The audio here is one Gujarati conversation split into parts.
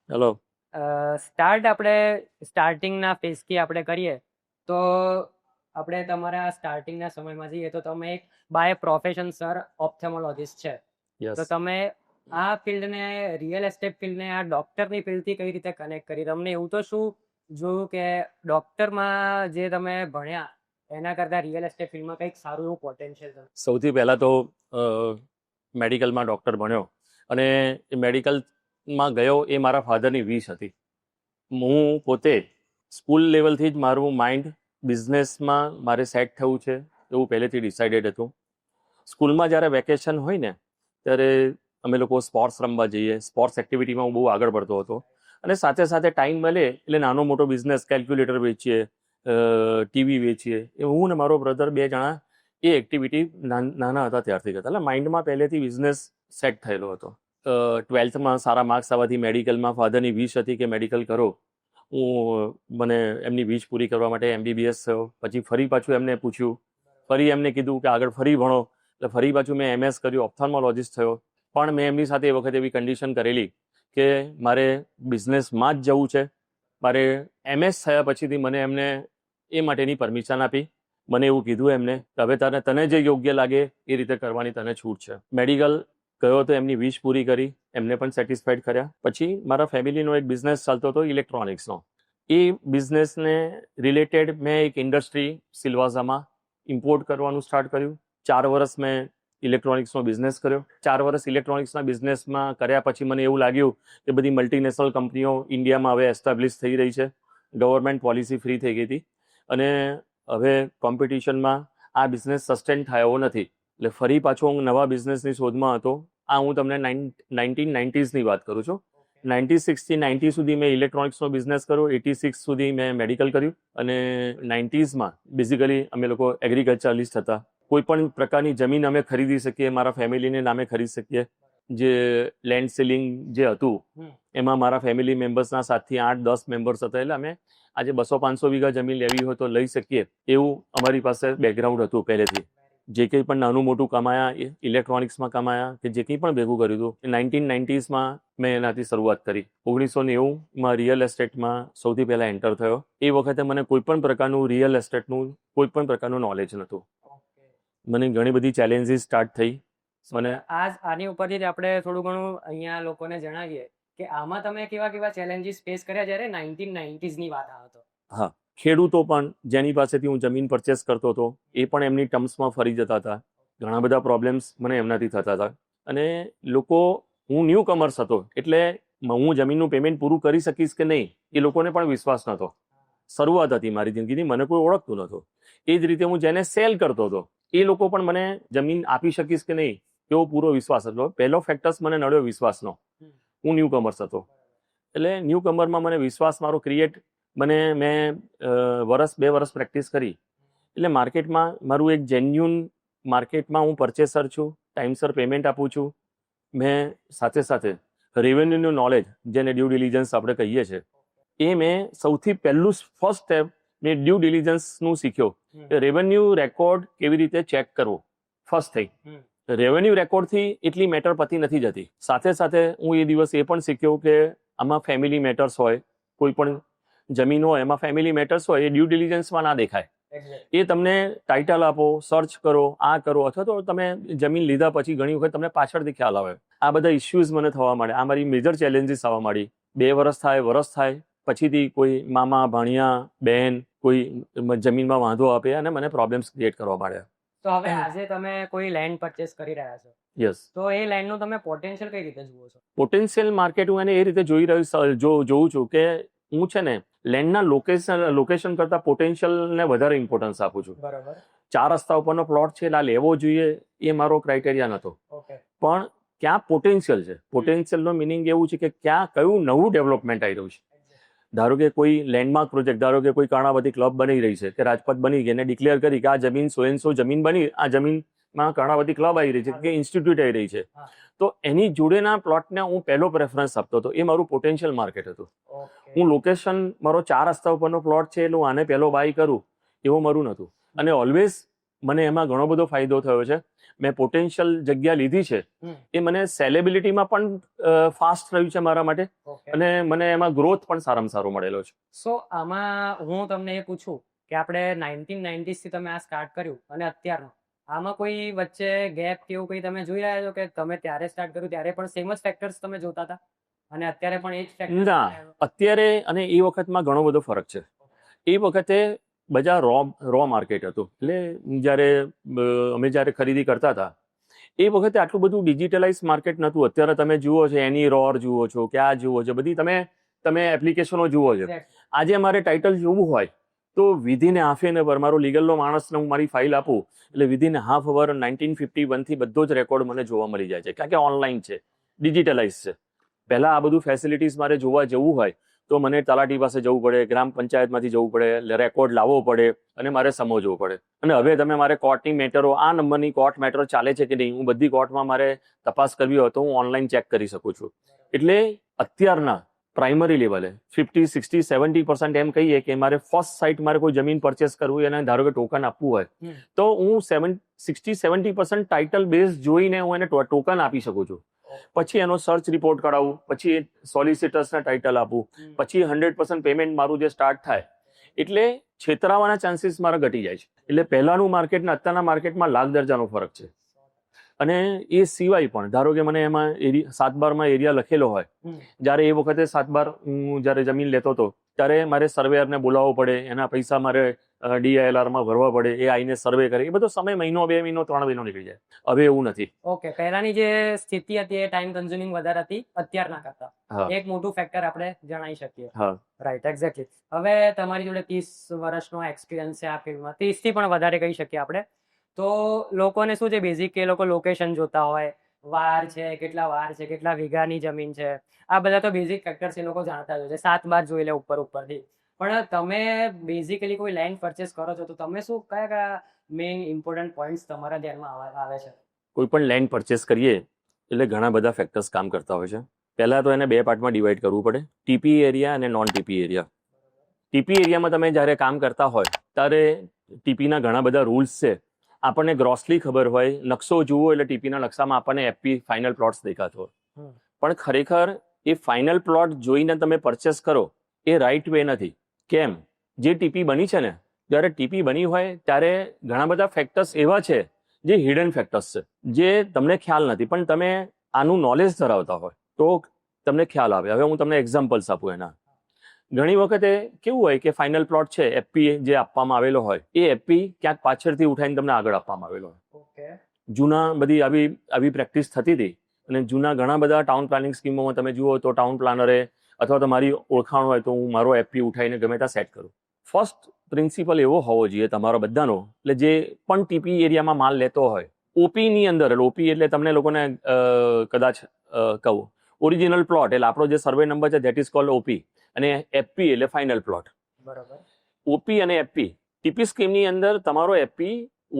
હેલો. સ્ટાર્ટિંગના ફેઝથી આપણે કરીએ તો આપણે તમારા સ્ટાર્ટિંગના સમયમાં જઈએ તો તમે એક બાય પ્રોફેશન સર ઓપ્થેમોલોજીસ્ટ છે. યસ. તો તમે આ ફિલ્ડને રિયલ એસ્ટેટ ફિલ્ડને આ ડોક્ટરની ફિલ્ડથી કઈ રીતે કનેક્ટ કરી? તમને એવું તો શું જોયું કે ડોક્ટરમાં જે તમે ભણ્યા એના કરતાં રિયલ એસ્ટેટ ફિલ્ડમાં કંઈક સારું એવું પોટેન્શિયલ છે? સૌથી પહેલાં તો મેડિકલમાં ડૉક્ટર ભણ્યો અને એ મેડિકલમાં ગયો એ મારા ફાધરની વિશ હતી. હું પોતે સ્કૂલ લેવલથી જ મારું માઇન્ડ બિઝનેસમાં મારે સેટ થવું છે એવું પહેલેથી ડિસાઇડેડ હતું. સ્કૂલમાં જ્યારે વેકેશન હોય ને ત્યારે અમે લોકો સ્પોર્ટ્સ રમવા જઈએ. સ્પોર્ટ્સ એક્ટિવિટીમાં હું બહુ આગળ પડતો હતો અને સાથે સાથે ટાઈમ મળે એટલે નાનો મોટો બિઝનેસ, કેલ્ક્યુલેટર વેચીએ, ટીવી વેચીએ. એ હું ને મારો બ્રધર બે જણા એ એક્ટિવિટી નાના હતા ત્યારથી કરતા. એટલે માઇન્ડમાં પહેલેથી બિઝનેસ સેટ થયેલો હતો. 12થમાં સારા માર્ક્સ આવવાથી મેડિકલમાં ફાધરની વિશ હતી કે મેડિકલ કરો. મને એમની વિશ પૂરી કરવા માટે MBBS થયો. પછી ફરી પાછું એમને પૂછ્યું, ફરી એમને કીધું કે આગળ ફરી ભણો, એટલે ફરી પાછું મેં MS કર્યું, ઓપ્થાલ્મોલોજીસ્ટ થયો. પણ મેં એમની સાથે એ વખતે એવી કન્ડિશન કરેલી કે મારે બિઝનેસમાં જ જવું છે. મારે MS થયા પછીથી મને એમને એ માટેની પરમિશન આપી. મને એવું કીધું એમને કે હવે તને જે યોગ્ય લાગે એ રીતે કરવાની તને છૂટ છે. મેડિકલ ગયો તો એમની વિશ પૂરી કરી, એમને પણ સેટિસ્ફાઈડ કર્યા. પછી મારા ફેમિલીનો એક બિઝનેસ ચાલતો હતો ઇલેક્ટ્રોનિક્સનો. એ બિઝનેસને રિલેટેડ મેં એક ઇન્ડસ્ટ્રી સિલવાસામાં ઇમ્પોર્ટ કરવાનું સ્ટાર્ટ કર્યું. 4 વર્ષ મેં ઇલેક્ટ્રોનિક્સનો બિઝનેસ કર્યો. 4 વર્ષ ઇલેક્ટ્રોનિક્સના બિઝનેસમાં કર્યા પછી મને એવું લાગ્યું કે બધી મલ્ટીનેશનલ કંપનીઓ ઇન્ડિયામાં હવે એસ્ટાબ્લિશ થઈ રહી છે. ગવર્મેન્ટ પોલિસી ફ્રી થઈ ગઈ હતી અને હવે કોમ્પિટિશનમાં આ બિઝનેસ સસ્ટેન થયો નથી. એટલે ફરી પાછો હું નવા બિઝનેસની શોધમાં હતો. આ હું તમને 1990sની વાત કરું છું. 96 થી 90 સુધી મેં ઇલેક્ટ્રોનિક્સનો બિઝનેસ કર્યો. 86 સુધી મેં મેડિકલ કર્યું અને 90sમાં બેઝિકલી અમે લોકો એગ્રીકલ્ચરલિસ્ટ હતા. કોઈ પણ પ્રકારની જમીન અમે ખરીદી શકીએ, મારા ફેમિલીને નામે ખરીદી શકીએ. જે લેન્ડ સીલિંગ જે હતું એમાં મારા ફેમિલી મેમ્બર્સના 7 થી 8, 10 મેમ્બર્સ હતા. એટલે અમે આજે 200-500 વીઘા જમીન લેવી હોય તો લઈ શકીએ એવું અમારી પાસે બેકગ્રાઉન્ડ હતું પહેલેથી. જે કંઈ પણ નાનું મોટું કમાયા એ ઇલેક્ટ્રોનિક્સમાં કમાયા કે જે કંઈ પણ ભેગું કર્યું હતું એ 1990sમાં મેં એનાથી શરૂઆત કરી. 1990માં રિયલ એસ્ટેટમાં સૌથી પહેલાં એન્ટર થયો. એ વખતે મને કોઈ પણ પ્રકારનું રિયલ એસ્ટેટનું કોઈ પણ પ્રકારનું નોલેજ નહોતું. મને ઘણી બધી ચેલેન્જીસ સ્ટાર્ટ થઈ. મને આની ઉપરથી જ આપણે થોડું ઘણું અહીંયા લોકોને જણાવીએ કે આમાં તમે કેવા કેવા ચેલેન્જીસ ફેસ કર્યા જ્યારે 1990sની વાત આવે તો? હા, ખેડૂતો પણ જેની પાસેથી હું જમીન પરચેસ કરતો હતો એ પણ એમની ટર્મ્સમાં ફરી જતા હતા. ઘણા બધા પ્રોબ્લેમ્સ મને એમનાથી થતા હતા અને લોકો, હું ન્યૂ કમર્સ હતો એટલે હું જમીનનું પેમેન્ટ પૂરું કરી શકીશ કે નહીં એ લોકોને પણ વિશ્વાસ નહોતો. શરૂઆત હતી મારી જિંદગીની, મને કોઈ ઓળખતું નહોતું. એ જ રીતે હું જેને સેલ કરતો હતો એ લોકો પણ મને જમીન આપી શકીશ કે નહીં એવો પૂરો વિશ્વાસ હતો. પહેલો ફેક્ટર્સ મને નડ્યો વિશ્વાસનો. હું ન્યૂ કમર્સ હતો એટલે ન્યૂ કમરમાં મને વિશ્વાસ મારો ક્રિએટ મેં 1-2 વર્ષ પ્રેક્ટિસ કરી એટલે માર્કેટમાં મારું એક જેન્યુન માર્કેટમાં હું પરચેસર છું, ટાઈમસર પેમેન્ટ આપું છું. મેં સાથે સાથે રેવન્યુનું નોલેજ, જેને ડ્યુ ડિલિજન્સ આપણે કહીએ છીએ, એ મેં સૌથી પહેલું ફર્સ્ટ સ્ટેપ મેં ડ્યુ ડિલિજન્સનું શીખ્યો કે રેવન્યુ રેકોર્ડ કેવી રીતે ચેક કરવો. ફર્સ્ટ થિંગ, રેવન્યુ રેકોર્ડથી એટલી મેટર પતી નથી જતી. સાથે સાથે હું એ દિવસ એ પણ શીખ્યો કે આમાં ફેમિલી મેટર્સ હોય, કોઈ પણ જમીન હોય એમાં ફેમિલી મેટર્સ હોય, એ ડ્યુ ડિલિજન્સમાં ના દેખાય. એ તમને ટાઇટલ આપો, સર્ચ કરો, આ કરો, અથવા તો તમે જમીન લીધા પછી ઘણી વખત તમને પાછળથી ખ્યાલ આવે. આ બધા ઇસ્યુઝ મને થવા માંડ્યા. આ મારી મેજર ચેલેન્જીસ આવવા માંડી. 2 વર્ષ થાય પછીથી કોઈ મામા, ભાણિયા, બહેન કોઈ જમીનમાં વાંધો આપે અને મને પ્રોબ્લેમ્સ ક્રિએટ કરવા માંડ્યા. તો હવે આજે તમે કોઈ લેન્ડ પરચેસ કરી રહ્યા છો, યસ, તો એ લેન્ડનું તમે પોટેન્શિયલ કઈ રીતે જુઓ છો? પોટેન્શિયલ માર્કેટ હું એને એ રીતે જોઉં છું કે હું છે ને લેન્ડના લોકેશન કરતાં પોટેન્શિયલને વધારે ઇમ્પોર્ટન્સ આપું છું. બરાબર. 4 રસ્તા ઉપરનો પ્લોટ છે એટલે આ લેવો જોઈએ એ મારો ક્રાઇટેરિયા નહોતો. પણ ક્યાં પોટેન્શિયલ છે, પોટેન્શિયલનો મિનિંગ એવું છે કે ક્યાં કયું નવું ડેવલપમેન્ટ આવી રહ્યું છે. ધારો કે કોઈ લેન્ડમાર્ક પ્રોજેક્ટ, ધારો કે કોઈ કર્ણાવતી ક્લબ બની રહી છે કે રાજપથ બની ગઈ, એને ડિક્લેર કરી કે આ જમીન 100 જમીન બની, આ જમીનમાં કર્ણાવતી ક્લબ આવી રહી છે કે ઇન્સ્ટિટ્યૂટ આવી રહી છે, તો એની જોડેના પ્લોટને હું પહેલો પ્રેફરન્સ આપતો હતો. એ મારું પોટેન્શિયલ માર્કેટ હતું. હું લોકેશન, મારો 4 રસ્તા ઉપરનો પ્લોટ છે એટલે હું આને પહેલો બાય કરું એવું મારું નહોતું. અને ઓલવેઝ મને એમાં ઘણો બધો ફાયદો થયો છે. મેં પોટેન્શિયલ જગ્યા લીધી છે એ મને સેલેબિલિટીમાં પણ ફાસ્ટ રહ્યું છે મારા માટે, ઓકે. અને મને એમાં ગ્રોથ પણ સારામાં સારો મળેલો છે. સો આમાં હું તમને એ પૂછું કે આપણે 1990s થી તમે આ સ્ટાર્ટ કર્યું અને અત્યારનું આમાં કોઈ વચ્ચે ગેપ કે એવું કંઈ તમે જોઈ રહ્યા છો કે તમે ત્યારે સ્ટાર્ટ કર્યું ત્યારે પણ સેમ જ ફેક્ટર્સ તમે જોતા હતા અને અત્યારે પણ એ જ ફેક્ટર? ના, અત્યારે અને એ વખતમાં ઘણો બધો ફરક છે. એ વખતે બજાર રો માર્કેટ હતું. એટલે અમે જ્યારે ખરીદી કરતા હતા એ વખતે આટલું બધું ડિજિટલાઇઝ માર્કેટ નહોતું. અત્યારે તમે જુઓ છો એની રોર જુઓ છો, ક્યાં જુઓ છો, બધી તમે એપ્લિકેશનો જુઓ છો. આજે મારે ટાઇટલ જોવું હોય તો વિધિન હાફ એન અવર મારો લીગલનો માણસને હું મારી ફાઇલ આપું એટલે વિધિન હાફ અવર 1951 થી બધો જ રેકોર્ડ મને જોવા મળી જાય છે, કારણ કે ઓનલાઈન છે, ડિજિટલાઇઝ છે. પહેલા આ બધું ફેસિલિટીઝ મારે જોવા જવું હોય તો મને તલાટી પાસે જવું પડે, ગ્રામ પંચાયતમાંથી જવું પડે, રેકોર્ડ લાવવો પડે અને મારે સમજવું પડે. અને હવે તમે મારે કોર્ટની મેટરો, આ નંબરની કોર્ટ મેટરો ચાલે છે કે નહીં, હું બધી કોર્ટમાં મારે તપાસ કરવી હોય તો હું ઓનલાઈન ચેક કરી શકું છું. એટલે અત્યારના પ્રાઇમરી લેવલે 50, 60, 70% એમ કહીએ કે મારે ફર્સ્ટ સાઇટ મારે કોઈ જમીન પરચેસ કરવું અને ધારો કે ટોકન આપવું હોય તો હું 60-70% ટાઇટલ બેઝ જોઈને હું એને ટોકન આપી શકું છું. પછી એનો સર્ચ રિપોર્ટ કરાવું, પછી સોલિસિટર્સના ટાઇટલ આપું, પછી 100% પેમેન્ટ મારું જે સ્ટાર્ટ થાય. એટલે છેતરાવાના ચાન્સીસ મારા ઘટી જાય છે. એટલે પહેલાનું માર્કેટ ને અત્યારના માર્કેટમાં લાખ દરજાનો ફરક છે. અને એ સિવાય પણ ધારો કે મને એમાં 7/12 એરિયા લખેલો હોય, જ્યારે એ વખતે 7/12 હું જ્યારે જમીન લેતો હતો ત્યારે મારે સર્વેયરને બોલાવવો પડે, એના પૈસા મારે DILR માં ભરવા પડે, એ આવીને સર્વે કરે, એ બધો સમય મહિનો, 2 મહિનો, 3 મહિનો નીકળી જાય. હવે એવું નથી. ઓકે, પહેલાની જે સ્થિતિ હતી એ ટાઈમ કન્ઝ્યુમિંગ વધારે હતી અત્યારના કરતા. એક મોટું ફેક્ટર આપણે જણાવી શકીએ. Right, exactly. હવે તમારી જોડે 30 વર્ષનો એક્સપિરિયન્સ છે આ ફિલ્ડમાં, 30 થી પણ વધારે કહી શકીએ આપણે. તો લોકોને શું છે, બેઝિક કે લોકો લોકેશન જોતા હોય, વાર છે, કેટલા વાર છે, કેટલા વીઘાની જમીન છે, આ બધા તો બેઝિક ફેક્ટર્સ એ લોકો જાણતા જ હોય છે, 7/12 જોઈ લે ઉપરથી. પણ તમે બેઝિકલી કોઈ લેન્ડ પરચેસ કરો છો તો તમે શું કયા મેઇન ઇમ્પોર્ટન્ટ પોઈન્ટ્સ તમારા ધ્યાનમાં આવે છે? કોઈ પણ લેન્ડ પરચેસ કરીએ એટલે ઘણા બધા ફેક્ટર્સ કામ કરતા હોય છે. પહેલા તો એને 2 પાર્ટમાં ડિવાઈડ કરવું પડે, ટીપી એરિયા અને નોન ટીપી એરિયા. ટીપી એરિયામાં તમે જ્યારે કામ કરતા હોય ત્યારે ટીપીના ઘણા બધા રૂલ્સ છે. આપણને ગ્રોસલી ખબર હોય, નકશો જુઓ એટલે ટીપીના નકશામાં આપણને FP ફાઇનલ પ્લોટ્સ દેખાતો હોય, પણ ખરેખર એ ફાઇનલ પ્લોટ જોઈને તમે પરચેસ કરો એ રાઈટ વે નથી. કેમ? જે ટીપી બની છે ને, જ્યારે ટીપી બની હોય ત્યારે ઘણા બધા ફેક્ટર્સ એવા છે જે હિડન ફેક્ટર્સ છે, જે તમને ખ્યાલ નથી, પણ તમે આનું નોલેજ ધરાવતા હોય તો તમને ખ્યાલ આવે. હવે હું તમને એક્ઝામ્પલ્સ આપું એના. ઘણી વખતે કેવું હોય કે ફાઇનલ પ્લોટ છે, FP જે આપવામાં આવેલો હોય એ FP ક્યાંક પાછળથી ઉઠાઈને તમને આગળ આપવામાં આવેલો હોય. જૂના બધી આવી પ્રેક્ટિસ થતી હતી, અને જૂના ઘણા બધા ટાઉન પ્લાનિંગ સ્કીમોમાં તમે જુઓ તો ટાઉન પ્લાનરે અથવા તો મારી ઓળખાણ હોય તો હું મારો FP ઉઠાઈને ગમે ત્યાં સેટ કરું. ફર્સ્ટ પ્રિન્સિપલ એવો હોવો જોઈએ તમારો બધાનો, એટલે જે પણ ટીપી એરિયામાં માલ લેતો હોય, OP ની અંદર, OP એટલે તમને લોકોને કદાચ કહું, ઓરિજિનલ પ્લોટ એટલે આપણો જે સર્વે નંબર છે ધેટ ઇઝ કોલ્ડ OP, અને FP એટલે ફાઇનલ પ્લોટ. બરાબર. OP અને FP ટીપી સ્કીમની અંદર તમારો FP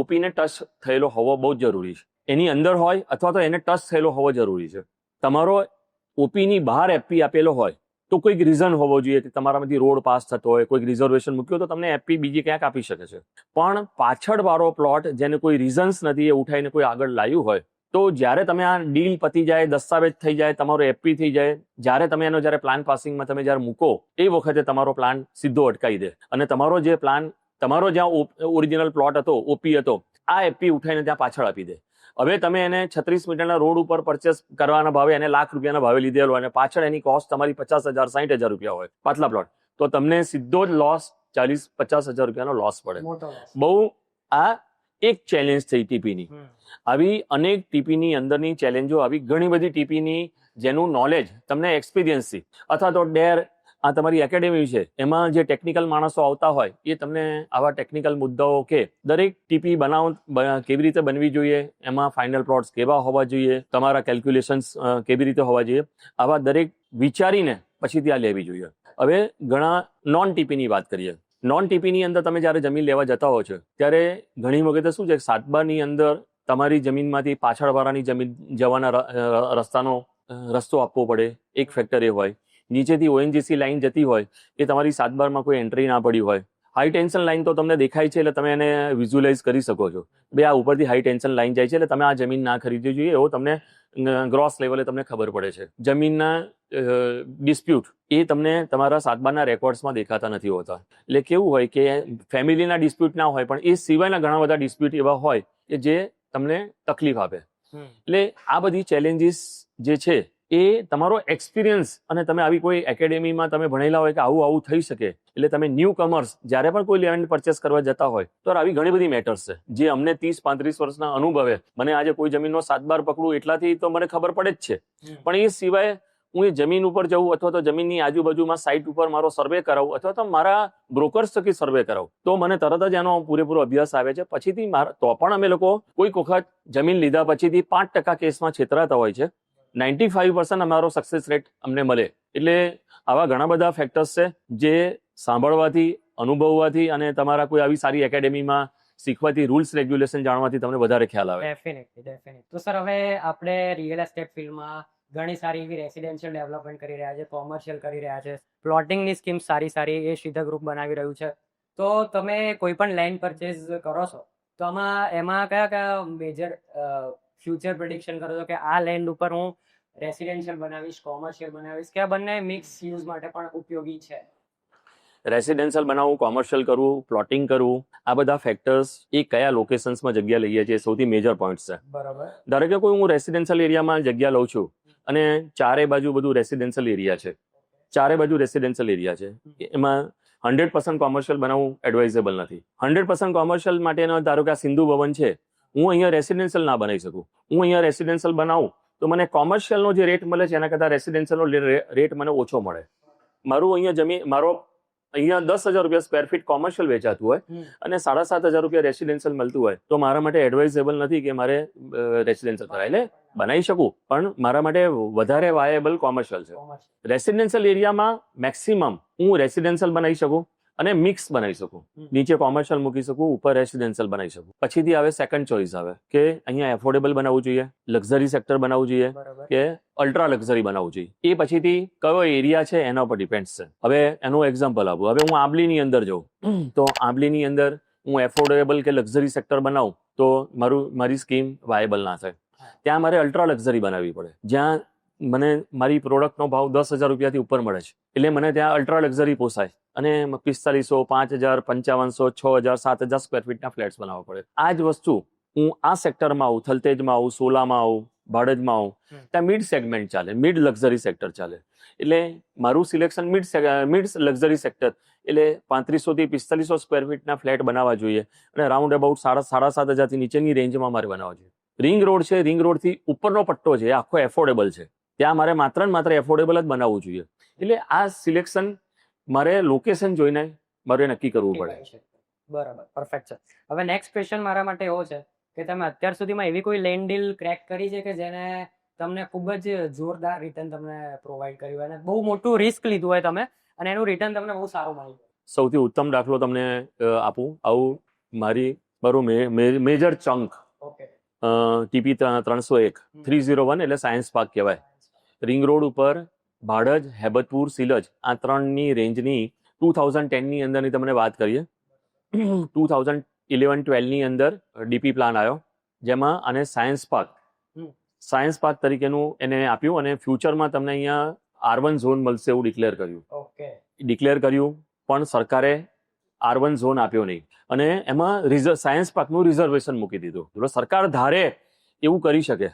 OP ને ટચ થયેલો હોવો બહુ જ જરૂરી છે. એની અંદર હોય અથવા તો એને ટચ થયેલો હોવો જરૂરી છે. તમારો OP ની બહાર FP આપેલો હોય તો કોઈક રીઝન હોવો જોઈએ કે તમારામાંથી રોડ પાસ થતો હોય, કોઈક રિઝર્વેશન મૂક્યો તો તમને FP બીજી ક્યાંક આપી શકે છે. પણ પાછળ વાળો પ્લોટ જેને કોઈ રીઝન્સ નથી, એ ઉઠાઈને કોઈ આગળ લાવ્યું હોય તો જ્યારે તમે આ ડીલ પતી જાય, દસ્તાવેજ થઈ જાય, તમારો FP થઈ જાય, જ્યારે તમે એનો જ્યારે પ્લાન પાસિંગમાં તમે જ્યારે મૂકો એ વખતે તમારો પ્લાન સીધો અટકાવી દે, અને તમારો જે પ્લાન, તમારો જ્યાં ઓરિજિનલ પ્લોટ હતો, OP હતો, આ FP ઉઠાઈને ત્યાં પાછળ આપી દે. હવે તમે એને 36 મીટરના રોડ ઉપર પરચેસ કરવાના ભાવે એને ₹1,00,000 ભાવે લીધેલો અને પાછળ એની કોસ્ટ તમારી 50,000, 60,000 રૂપિયા હોય પાછલા પ્લોટ, તો તમને સીધો જ લોસ 40-50,000 રૂપિયાનો લોસ પડે. બહુ આ એક ચેલેન્જ થઈ ટીપીની. આવી અનેક ટીપીની અંદરની ચેલેન્જો, આવી ઘણી બધી ટીપીની જેનું નોલેજ તમને એક્સપિરિયન્સથી અથવા તો ડેર, આ તમારી એકેડેમી છે એમાં જે ટેકનિકલ માણસો આવતા હોય એ તમને આવા ટેકનિકલ મુદ્દાઓ કે દરેક ટીપી કેવી રીતે બનવી જોઈએ, એમાં ફાઇનલ પ્લોટ્સ કેવા હોવા જોઈએ, તમારા કેલ્ક્યુલેશન્સ કેવી રીતે હોવા જોઈએ, આવા દરેક વિચારીને પછી ત્યાં લેવી જોઈએ. હવે ઘણા નોન ટીપીની વાત કરીએ. નોન ટીપીની અંદર તમે જ્યારે જમીન લેવા જતા હો છો ત્યારે ઘણી વખતે શું છે, 7/12 અંદર તમારી જમીનમાંથી પાછળવાળાની જમીન જવાના રસ્તો આપવો પડે, એક ફેક્ટર એ હોય. નીચેથી ONGC લાઈન જતી હોય એ તમારી 7/12 કોઈ એન્ટ્રી ના પડી હોય, હાઈ ટેન્શન લાઈન તો તમને દેખાય છે એટલે તમે એને વિઝ્યુઅલાઇઝ કરી શકો છો. ભાઈ આ ઉપરથી હાઈ ટેન્શન લાઈન જાય છે એટલે તમે આ જમીન ના ખરીદવી જોઈએ એવો તમને ગ્રોસ લેવલે તમને ખબર પડે છે. જમીનના ડિસ્પ્યુટ એ તમને તમારા સાતબારના રેકોર્ડ્સમાં દેખાતા નથી હોતા. એટલે કેવું હોય કે ફેમિલીના ડિસ્પ્યુટ ના હોય પણ એ સિવાયના ઘણા બધા ડિસ્પ્યુટ એવા હોય કે જે તમને તકલીફ આપે. એટલે આ બધી ચેલેન્જીસ જે છે એ તમારો એક્સપિરિયન્સ અને તમે આવી કોઈ એકેડેમીમાં તમે ભણેલા હોય કે આવું થઈ શકે એટલે તમે ન્યૂ કમર્સ જ્યારે પણ કોઈ લેન્ડ પરચેસ કરવા જતા હોય તો આવી ઘણી બધી મેટર્સ છે જે અમને 30-35 વર્ષના અનુભવે મને આજે કોઈ જમીનનો 7-12 પકડું એટલાથી તો મને ખબર પડે જ છે. પણ એ સિવાય હું એ જમીન ઉપર જઉં અથવા તો જમીનની આજુબાજુમાં સાઇટ ઉપર મારો સર્વે કરાવું અથવા તો મારા બ્રોકર્સ થકી સર્વે કરાવું તો મને તરત જ એનો પૂરેપૂરો અભ્યાસ આવે છે. પછીથી તો પણ અમે લોકો કોઈક વખત જમીન લીધા પછીથી 5% કેસમાં છેતરાતા હોય છે. 95% અમારો સક્સેસ રેટ અમને મળે. એટલે આવા ઘણા બધા ફેક્ટર્સ છે જે સાંભળવાથી, અનુભવવાથી અને તમારા કોઈ આવી સારી એકેડેમીમાં શીખવાથી, રૂલ્સ રેગ્યુલેશન જાણવાથી તમને વધારે ખ્યાલ આવે. ડેફિનેટલી. તો સર હવે આપણે રિયલ એસ્ટેટ ફિલ્ડમાં ઘણી સારી એવી રેસિડેન્શિયલ ડેવલપમેન્ટ કરી રહ્યા છે, કોમર્શિયલ કરી રહ્યા છે, પ્લોટિંગની સ્કીમ સારી એ સીધા ગ્રુપ બનાવી રહ્યું છે. તો તમે કોઈ પણ લેન્ડ પરચેઝ કરો છો તો એમાં કયા મેજર ફ્યુચર પ્રિડિક્શન કરો છો કે આ લેન્ડ ઉપર હું રેસિડેન્શિયલ બનાવીશ, કોમર્શિયલ બનાવીશ કે આ બંને મિક્સ યુઝ માટે પણ ઉપયોગી છે? રેસિડેન્શિયલ બનાવવું, કોમર્શિયલ કરવું, પ્લોટિંગ કરવું, આ બધા ફેક્ટર્સ એ કયા લોકેશન્સમાં જગ્યા લઈએ છીએ સૌથી મેજર પોઈન્ટ્સ છે. બરાબર. ધારો કે કોઈ હું રેસિડેન્શિયલ એરિયામાં જગ્યા લઉં છું અને ચારે બાજુ બધું રેસિડેન્શિયલ એરિયા છે, એમાં 100% કોમર્શિયલ બનાવવું એડવાઇઝેબલ નથી. 100% કોમર્શિયલ માટેનો ધારો કે આ સિંધુ ભવન છે, હું અહીંયા રેસિડેન્શિયલ ના બનાવી શકું. હું અહીંયા રેસિડેન્શિયલ બનાવું તો મને કોમર્શિયલનો જે રેટ મળે છે એના કરતાં રેસિડેન્શિયલનો રેટ મને ઓછો મળે. મારો અહીંયા 10,000 રૂપિયા સ્ક્વેર ફીટ કોમર્શિયલ વેચાતું હોય અને 7,500 રૂપિયા રેસિડેન્શિયલ મળતું હોય તો મારા માટે એડવાઇઝેબલ નથી કે મારે રેસિડેન્શિયલ કરાય. એટલે બનાવી શકું પણ મારા માટે વધારે વાયેબલ કોમર્શિયલ છે. રેસિડેન્શિયલ એરિયામાં મેક્સિમમ હું રેસિડેન્શિયલ બનાવી શકું અને મિક્સ બનાવી શકું. નીચે કોમર્શિયલ મૂકી શકું, ઉપર રેસિડેન્શિયલ બનાવી શકું. પછીથી આવે સેકન્ડ ચોઇસ આવે કે અહીંયા એફોર્ડેબલ બનાવવું જોઈએ, લક્ઝરી સેક્ટર બનાવવું જોઈએ કે અલ્ટ્રા લક્ઝરી બનાવવું જોઈએ. એ પછીથી કયો એરિયા છે એના ઉપર ડિપેન્ડ છે. હવે એનું એક્ઝામ્પલ આપું. હવે હું આંબલીની અંદર જાઉં તો આંબલીની અંદર હું એફોર્ડેબલ કે લક્ઝરી સેક્ટર બનાવું તો મારી સ્કીમ વાયેબલ ના થાય. ત્યાં મારે અલ્ટ્રા લક્ઝરી બનાવવી પડે જ્યાં મને મારી પ્રોડક્ટનો ભાવ 10,000 રૂપિયાથી ઉપર મળે છે. એટલે મને ત્યાં અલ્ટ્રા લક્ઝરી પોસાય અને 4500, 5,000, 5500, 6,000, 7,000 સ્ક્વેર ફીટના ફ્લેટ્સ બનાવવા પડે. આ જ વસ્તુ હું આ સેક્ટરમાં આવું, થલતેજમાં આવું, સોલામાં આવું, ભાડજમાં આવું, ત્યાં મિડ સેગમેન્ટ ચાલે, મિડ લક્ઝરી સેક્ટર ચાલે. એટલે મારું સિલેક્શન મિડ લક્ઝરી સેક્ટર એટલે 3500 થી 4500 સ્ક્વેર ફીટના ફ્લેટ બનાવવા જોઈએ અને રાઉન્ડ અબાઉટ 7,500 થી નીચેની રેન્જમાં મારે બનાવવા જોઈએ. રિંગ રોડ છે, રિંગ રોડથી ઉપરનો પટ્ટો છે, આખો એફોર્ડેબલ છે, ત્યાં મારે માત્ર એફોર્ડેબલ જ બનાવવું જોઈએ. એટલે આ સિલેક્શન મારે લોકેશન જોઈને મારે નક્કી કરવું પડે. બરાબર, પરફેક્ટ છે. હવે નેક્સ્ટ ક્વેશ્ચન મારા માટે એવો છે કે તમે અત્યાર સુધીમાં એવી કોઈ લેન્ડ ડીલ ક્રેક કરી છે કે જેને તમને ખૂબ જ જોરદાર રિટર્ન તમને પ્રોવાઈડ કર્યું અને બહુ મોટું રિસ્ક લીધું હોય તમે અને એનું રિટર્ન તમને બહુ સારું મળ્યું? સૌથી ઉત્તમ દાખલો તમને આપું. આવું મારું મેજર ચંક TP 301 301 એટલે સાયન્સ પાર્ક કહેવાય. રિંગ રોડ ઉપર ભાડજ, હેબતપુર, સિલજ આ ત્રણની રેન્જની 2010 ની અંદરની તમને વાત કરીએ. 2011-12 ની અંદર ડીપી પ્લાન આવ્યો જેમાં આને સાયન્સ પાર્ક તરીકેનું એને આપ્યું અને ફ્યુચરમાં તમને અહીંયા R1 ઝોન મળશે એવું ડિક્લેર કર્યું પણ સરકારે R1 ઝોન આપ્યો નહીં અને એમાં સાયન્સ પાર્કનું રિઝર્વેશન મૂકી દીધું. સરકાર ધારે એવું કરી શકે.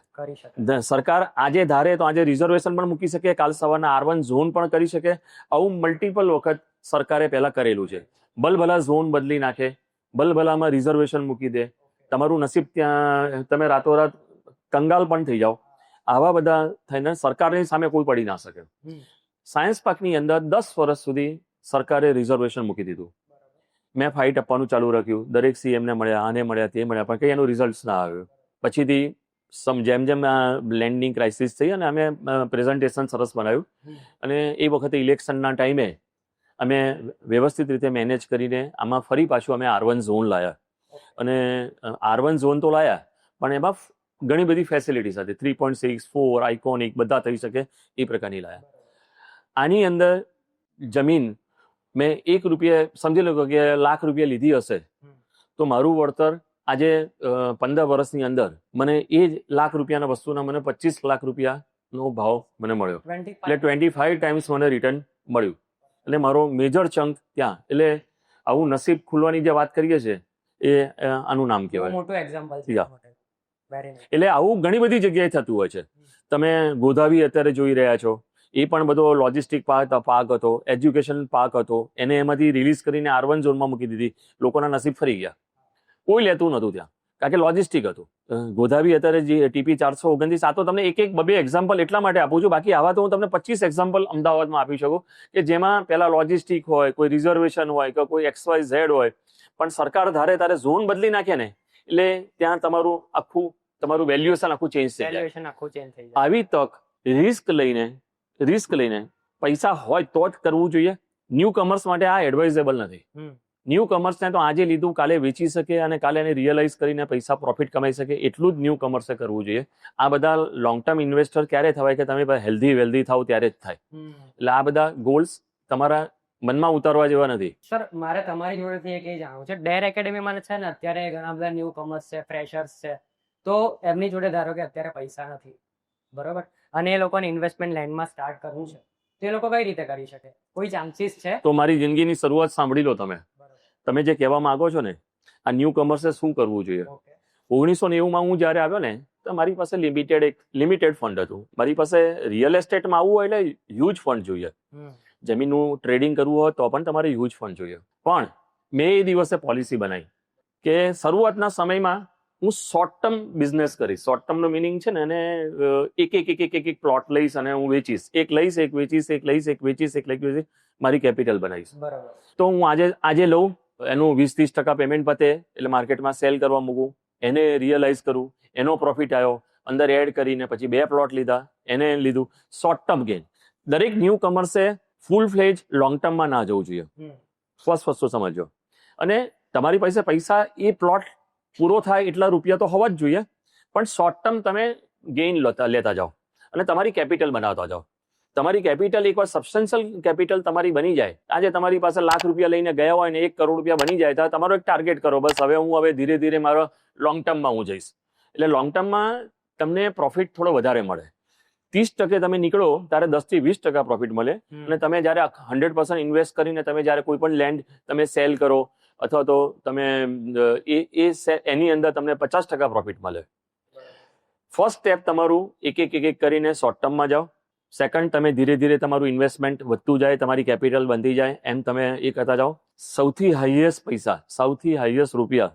સરકાર આજે ધારે તો આજે રિઝર્વેશન પણ મૂકી શકે, કાલ સવારના R1 ઝોન પણ કરી શકે. આવું મલ્ટિપલ વખત સરકારે પહેલા કરેલું છે. ભલભલા ઝોન બદલી નાખે, ભલભલામાં રિઝર્વેશન મૂકી દે, તમારું નસીબ ત્યાં તમે રાતોરાત કંગાલ પણ થઈ જાઓ. આવા બધા થઈને સરકારની સામે કોઈ પડી ના શકે. સાયન્સ પાર્કની અંદર 10 વર્ષ સુધી સરકારે રિઝર્વેશન મૂકી દીધું. મેં ફાઇટ આપવાનું ચાલુ રાખ્યું, દરેક CM ને મળ્યા, આને મળ્યા, તે મળ્યા, પણ કંઈ એનું રિઝલ્ટ ના આવ્યું. પછીથી જેમ લેન્ડિંગ ક્રાઇસિસ થઈ અને અમે પ્રેઝન્ટેશન સરસ બનાવ્યું અને એ વખતે ઇલેક્શનના ટાઈમે અમે વ્યવસ્થિત રીતે મેનેજ કરીને આમાં ફરી પાછું અમે R1 ઝોન લાયા અને R1 ઝોન તો લાયા પણ એમાં ઘણી બધી ફેસિલિટી સાથે 3.6, 4 આઇકોનિક બધા થઈ શકે એ પ્રકારની લાયા. આની અંદર જમીન મેં 1 રૂપિયા સમજી લો કે લાખ રૂપિયા લીધી હશે તો મારું વળતર આજે 15 વર્ષની અંદર મને એ જ લાખ રૂપિયાના વસ્તુના મને 25 લાખ રૂપિયાનો ભાવ મને મળ્યો, એટલે 25 ટાઈમ્સ મને રિટર્ન મળ્યું. એટલે મારો મેજર ચંક ત્યાં, એટલે આવું નસીબ ખુલવાની જે વાત કરીએ છીએ એ આનું નામ કહેવાય. મોટું એક્ઝામ્પલ છે. Yeah. Very nice. એટલે આવું ઘણી બધી જગ્યાએ થતું હોય છે. તમે ગોધાવી અત્યારે જોઈ રહ્યા છો, એ પણ બધો લોજિસ્ટિક પાર્ક હતો, એજ્યુકેશન પાર્ક હતો, એને એમાંથી રિલીઝ કરીને R1 ઝોનમાં મૂકી દીધી. લોકોના નસીબ ફરી ગયા, કોઈ લેતું નહોતું ત્યાં, કારણ કે લોજિસ્ટિક હતું. ગોધાવી અત્યારે જે TP 429, આ તો તમને એક બે એક્ઝામ્પલ એટલા માટે આપું છું, બાકી આવા તો હું તમને 25 એક્ઝામ્પલ અમદાવાદમાં આપી શકું કે જેમાં પેલા લોજિસ્ટિક હોય, કોઈ રિઝર્વેશન હોય કે કોઈ XYZ હોય, પણ સરકાર ધારે તારે ઝોન બદલી નાખે ને એટલે ત્યાં તમારું વેલ્યુએશન આખું ચેન્જ થઈ જાય. Valuation આખું change થઈ જાય. આવી તક રિસ્ક લઈને પૈસા હોય તો જ કરવું જોઈએ. ન્યૂ કમર્સ માટે આ એડવાઇઝેબલ નથી. ન્યૂ કમર્સને તો આજે લીધું કાલે વેચી શકે અને કાલે એને રિયલાઇઝ કરીને પૈસા પ્રોફિટ કમાઈ શકે એટલું જ ન્યૂ કમર્સે કરવું જોઈએ. આ બધા લોંગ ટર્મ ઇન્વેસ્ટર ક્યારે થવાય કે તમે હેલ્ધી વેલ્ધી થાવ ત્યારે જ થાય. એટલે આ બધા ગોલ્સ તમારા મનમાં ઉતારવા જેવા નથી. સર, મારે તમારી જોડેથી એક એ જાણવું છે, ડેર એકેડેમીમાં છે ને અત્યારે ઘણા બધા ન્યૂ કમર્સ છે, ફ્રેશર્સ છે, તો એમની જોડે ધારો કે અત્યારે પૈસા નથી, બરોબર, અને એ લોકોને ઇન્વેસ્ટમેન્ટ લાઇનમાં સ્ટાર્ટ કરવું છે, તો એ લોકો કઈ રીતે કરી શકે? કોઈ ચાન્સીસ છે? તો મારી જિંદગીની શરૂઆત સાંભળી લો તમે. તમે જે કહેવા માંગો છો ને, આ ન્યૂ કમર્સે શું કરવું જોઈએ. 1990માં હું જયારે આવ્યો ને તો મારી પાસે લિમિટેડ ફંડ હતું. મારી પાસે રિયલ એસ્ટેટમાં આવવું હોય એટલે હ્યુજ ફંડ જોઈએ. જમીનનું ટ્રેડિંગ કરવું હોય તો પણ તમારે હ્યુજ ફંડ જોઈએ. પણ મેં એ દિવસે પોલિસી બનાવી કે શરૂઆતના સમયમાં હું શોર્ટ ટર્મ બિઝનેસ કરીશ. શોર્ટ ટર્મનો મિનિંગ છે ને, એને એક પ્લોટ લઈશ અને હું વેચીશ, એક લઈશ એક વેચીશ, એક લઈશ એક વેચીશ, એક લઈશ વેચીશ, મારી કેપિટલ બનાવીશ. બરાબર. તો હું આજે લઉં, એનું 20-30% પેમેન્ટ પતે એટલે માર્કેટમાં સેલ કરવા મૂકું, એને રિયલાઇઝ કરું, એનો પ્રોફિટ આવ્યો, અંદર એડ કરીને પછી 2 પ્લોટ લીધા, એને લીધું. Short term gain. દરેક ન્યૂ કમર્સે ફૂલ ફ્લેજ લોંગ ટર્મમાં ના જવું જોઈએ. ફર્સ્ટ વસ્તુ સમજો. અને તમારી પાસે પૈસા એ પ્લોટ પૂરો થાય એટલા રૂપિયા તો હોવા જ જોઈએ, પણ શોર્ટ ટર્મ તમે ગેઇન લેતા જાઓ અને તમારી કેપિટલ બનાવતા જાઓ. તમારી કેપિટલ એકવાર સબસ્ટન્શિયલ કેપિટલ તમારી બની જાય, આજે તમારી પાસે લાખ રૂપિયા લઈને ગયા હોય ને 1 કરોડ રૂપિયા બની જાય તો તમારો એક ટાર્ગેટ કરો, બસ હવે ધીરે ધીરે મારો લોંગ ટર્મમાં હું જઈશ. એટલે લોંગ ટર્મમાં તમને પ્રોફિટ થોડો વધારે મળે. 30% તમે નીકળો ત્યારે 10 થી 20% પ્રોફિટ મળે. અને તમે જયારે 100% ઇન્વેસ્ટ કરીને તમે જયારે કોઈ પણ લેન્ડ તમે સેલ કરો અથવા તો તમે એની અંદર તમને 50% પ્રોફિટ મળે. ફર્સ્ટ સ્ટેપ તમારું એક કરીને શોર્ટ ટર્મમાં જાઓ. સેકન્ડ, તમે ધીરે ધીરે તમારું ઇન્વેસ્ટમેન્ટ વધતું જાય, તમારી કેપિટલ બનતી જાય, એમ તમે એ કરતા જાઓ. સૌથી હાઈએસ્ટ પૈસા, સૌથી હાઈએસ્ટ રૂપિયા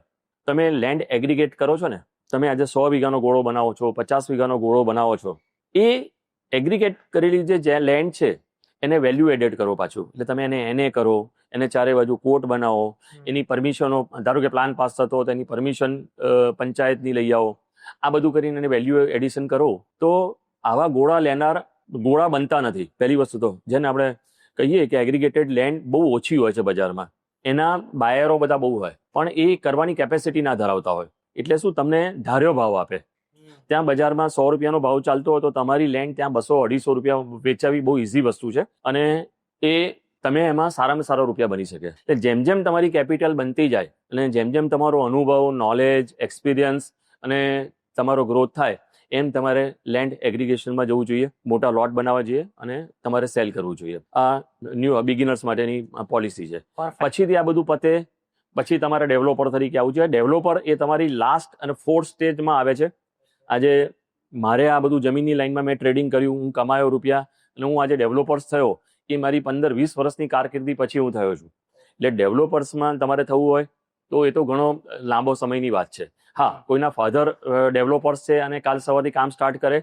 તમે લેન્ડ એગ્રીગેટ કરો છો ને, તમે આજે 100 વીઘાનો ગોળો બનાવો છો, 50 વીઘાનો ગોળો બનાવો છો, એ એગ્રીગેટ કરેલી જે લેન્ડ છે એને વેલ્યુ એડેડ કરો પાછું. એટલે તમે એને કરો, એને ચારે બાજુ કોર્ટ બનાવો, એની પરમિશનો, ધારો કે પ્લાન પાસ થતો તો એની પરમિશન પંચાયતની લઈ આવો. આ બધું કરીને એને વેલ્યુ એડિશન કરો તો આવા ગોળા બનતા નથી. પહેલી વસ્તુ તો જેને આપણે કહીએ કે એગ્રીગેટેડ લેન્ડ બહુ ઓછી હોય છે બજારમાં, એના બાયરો બધા બહુ હોય પણ એ કરવાની કેપેસિટી ના ધરાવતા હોય. એટલે શું, તમને ધાર્યો ભાવ આપે. ત્યાં બજારમાં 100 રૂપિયાનો ભાવ ચાલતો હોય તો તમારી લેન્ડ ત્યાં 200-250 રૂપિયા વેચાવી બહુ ઇઝી વસ્તુ છે અને એ તમે એમાં સારામાં સારા રૂપિયા બની શકે. એટલે જેમ જેમ તમારી કેપિટલ બનતી જાય અને જેમ જેમ તમારો અનુભવ, નોલેજ, એક્સપિરિયન્સ અને તમારો ગ્રોથ થાય એમ તમારે લેન્ડ એગ્રીગેશનમાં જવું જોઈએ, મોટા લોટ બનાવવા જોઈએ અને તમારે સેલ કરવું જોઈએ. આ ન્યૂ બિગિનર્સ માટેની પોલિસી છે. પછીથી આ બધું પતે પછી તમારે ડેવલપર તરીકે આવવું જોઈએ. ડેવલપર એ તમારી લાસ્ટ અને 4th સ્ટેજમાં આવે છે. આજે મારે આ બધું જમીનની લાઈનમાં મેં ટ્રેડિંગ કર્યું, હું કમાયો રૂપિયા અને હું આજે ડેવલપર્સ થયો, એ મારી 15-20 વર્ષની કારકિર્દી પછી હું થયો છું. એટલે ડેવલપર્સમાં તમારે થવું હોય તો એ તો ઘણો લાંબો સમયની વાત છે. હા, કોઈના ફાધર ડેવલપર્સ છે અને કાલ સવારથી કામ સ્ટાર્ટ કરે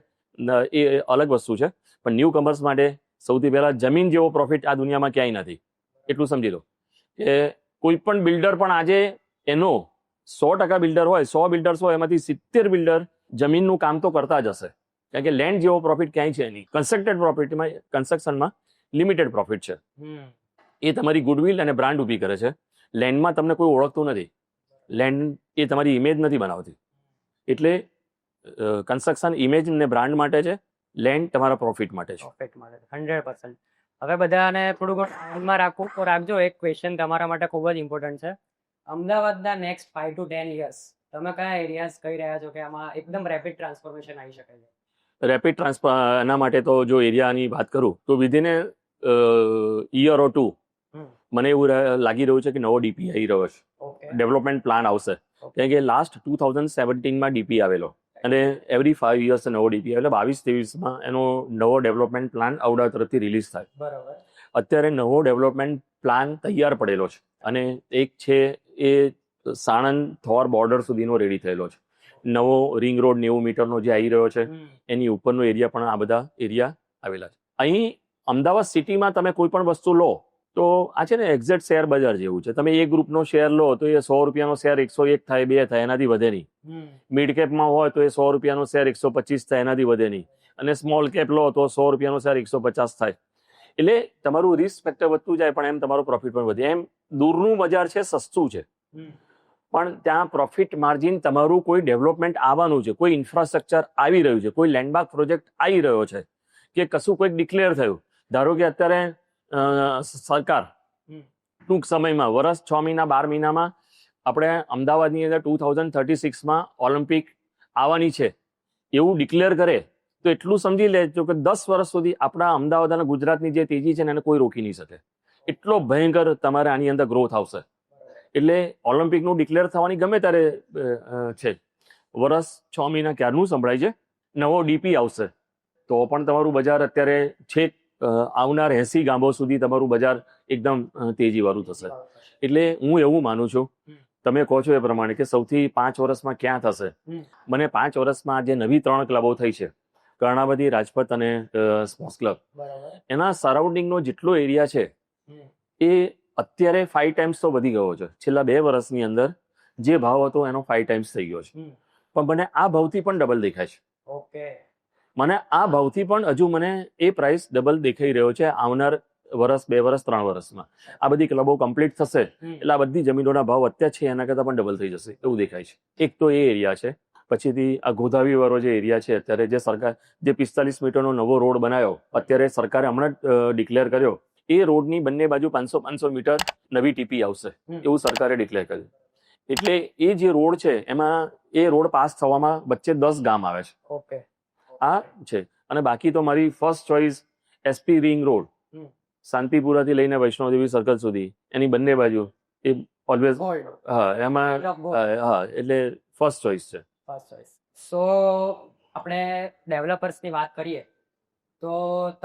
એ અલગ વસ્તુ છે, પણ ન્યૂ કમર્સ માટે સૌથી પહેલા જમીન જેવો પ્રોફિટ આ દુનિયામાં ક્યાંય નથી. એટલું સમજી લો કે કોઈ પણ બિલ્ડર પણ આજે એનો 100% બિલ્ડર હોય, 100 બિલ્ડર્સ હોય, એમાંથી 70 બિલ્ડર જમીનનું કામ તો કરતા જ હશે, કારણ કે લેન્ડ જેવો પ્રોફિટ ક્યાંય છે નહીં. કન્સ્ટ્રક્શનમાં લિમિટેડ પ્રોફિટ છે. એ તમારી ગુડવિલ અને બ્રાન્ડ ઊભી કરે છે. લેન્ડમાં તમને કોઈ ઓળખતું નથી, લેન્ડ એ તમારી ઇમેજ નથી બનાવતી. એટલે કન્સ્ટ્રક્શન ઇમેજ અને બ્રાન્ડ માટે છે, લેન્ડ તમારા પ્રોફિટ માટે છે. 100%. હવે બધાને થોડું ઘણું ધ્યાનમાં રાખવું તો રાખજો. એક ક્વેશ્ચન તમારા માટે ખૂબ જ ઇમ્પોર્ટન્ટ છે. અમદાવાદના નેક્સ્ટ 5 to 10 યર્સ તમે કયા એરિયાઝ કહી રહ્યા છો કે આમાં એકદમ રેપિડ ટ્રાન્સફોર્મેશન આવી શકે છે? રેપિડ ટ્રાન્સફર એના માટે તો જો એરિયાની વાત કરું તો within a year or two hmm. મને એવું લાગી રહ્યું છે કે નવો ડીપી આવી રહ્યો છે, ઓકે. ડેવલપમેન્ટ પ્લાન આવશે. Okay. કારણ કે લાસ્ટ 2017માં ડીપી આવેલો અને એવરી 5 યર્સ નવો ડીપી એટલે 22-23માં એનો નવો ડેવલપમેન્ટ પ્લાન આવડા તરફથી રિલીઝ થાય. બરાબર. અત્યારે નવો ડેવલપમેન્ટ પ્લાન તૈયાર પડેલો છે અને એક છે એ સાણંદ થોર બોર્ડર સુધીનો રેડી થયેલો છે. નવો રિંગ રોડ 90 મીટરનો જે આવી રહ્યો છે એની ઉપરનો એરિયા પણ આ બધા એરિયા આવેલા છે. અહીં અમદાવાદ સિટીમાં તમે કોઈ પણ વસ્તુ લો તો આ છે ને એક્ઝેક્ટ શેર બજાર જેવું છે. તમે એક ગ્રુપનો શેર લો તો એ 100 રૂપિયાનો શેર 101 થાય, 2 થાય, એનાથી વધે નહીં. મિડ કેપમાં હોય તો એ 100 રૂપિયાનો શેર 125 થાય, એનાથી વધે નહીં. અને સ્મોલ કેપ લો તો 100 રૂપિયાનો શેર 150 થાય. એટલે તમારું રિસ્ક ફેક્ટર વધતું જાય પણ એમ તમારું પ્રોફિટ પણ વધે. એમ દૂરનું બજાર છે, સસ્તું છે, પણ ત્યાં પ્રોફિટ માર્જિન તમારું કોઈ ડેવલપમેન્ટ આવવાનું છે, કોઈ ઇન્ફ્રાસ્ટ્રક્ચર આવી રહ્યું છે, કોઈ લેન્ડમાર્ક પ્રોજેક્ટ આવી રહ્યો છે કે કશું કોઈક ડિક્લેર થયું. ધારો કે અત્યારે સરકાર ટૂંક સમયમાં વર્ષ 6 મહિના 12 મહિનામાં આપણે અમદાવાદની અંદર 2036માં ઓલિમ્પિક આવવાની છે એવું ડિક્લેર કરે તો એટલું સમજી લેજો કે 10 વર્ષ સુધી આપણા અમદાવાદ અને ગુજરાતની જે તેજી છે ને એને કોઈ રોકી નહીં શકે. એટલો ભયંકર તમારે આની અંદર ગ્રોથ આવશે. એટલે ઓલિમ્પિકનું ડિક્લેર થવાની ગમે ત્યારે છે. વર્ષ 6 મહિના ક્યારનું સંભળાય છે, નવો ડીપી આવશે તો પણ તમારું બજાર અત્યારે છેક આવનાર 80 ગામો સુધી તમારું બજાર એકદમ તેજીવાળું થશે. એટલે હું એવું માનું છું તમે કહો છો એ પ્રમાણે કે સૌથી 5 વર્ષમાં ક્યાં થશે. મને 5 વર્ષમાં જે નવી 3 ક્લબો થઈ છે, કર્ણાવતી, રાજપથ અને સ્પોર્ટ્સ ક્લબ, એના સરાઉન્ડિંગનો જેટલો એરિયા છે એ અત્યારે 5 ટાઈમ્સ તો વધી ગયો છે. છેલ્લા 2 વર્ષની અંદર જે ભાવ હતો એનો 5 ટાઈમ્સ થઈ ગયો છે. પણ મને આ ભાવથી પણ ડબલ દેખાય છે. ઓકે. મને આ ભાવથી પણ હજુ મને એ પ્રાઇસ ડબલ દેખાઈ રહ્યો છે આવનાર વર્ષ, 2 વર્ષ, 3 વર્ષમાં. આ બધી ક્લબો કમ્પ્લીટ થશે એટલે આ બધી જમીનોના ભાવ અત્યારે છે એના કરતાં પણ ડબલ થઈ જશે એવું દેખાય છે. એક તો એ એરિયા છે. પછીથી આ ગોધાવી વાળો જે એરિયા છે અત્યારે જે સરકાર જે 45 મીટરનો નવો રોડ બનાવ્યો અત્યારે સરકારે હમણાં જ ડિક્લેર કર્યો, એ રોડની બંને બાજુ 500 મીટર નવી ટીપી આવશે એવું સરકારે ડિક્લેર કર્યું. એટલે એ જે રોડ છે એમાં એ રોડ પાસ થવામાં વચ્ચે 10 ગામ આવે છે. ઓકે. આ છે. અને બાકી તો મારી first choice SP ring road, શાંતિપુરાથી લઈને વૈષ્ણોદેવી સર્કલ સુધી એની બંને બાજુ એ ઓલવેઝ એમાં એટલે ફર્સ્ટ ચોઇસ છે. સો આપણે ડેવલપર્સની વાત કરીએ તો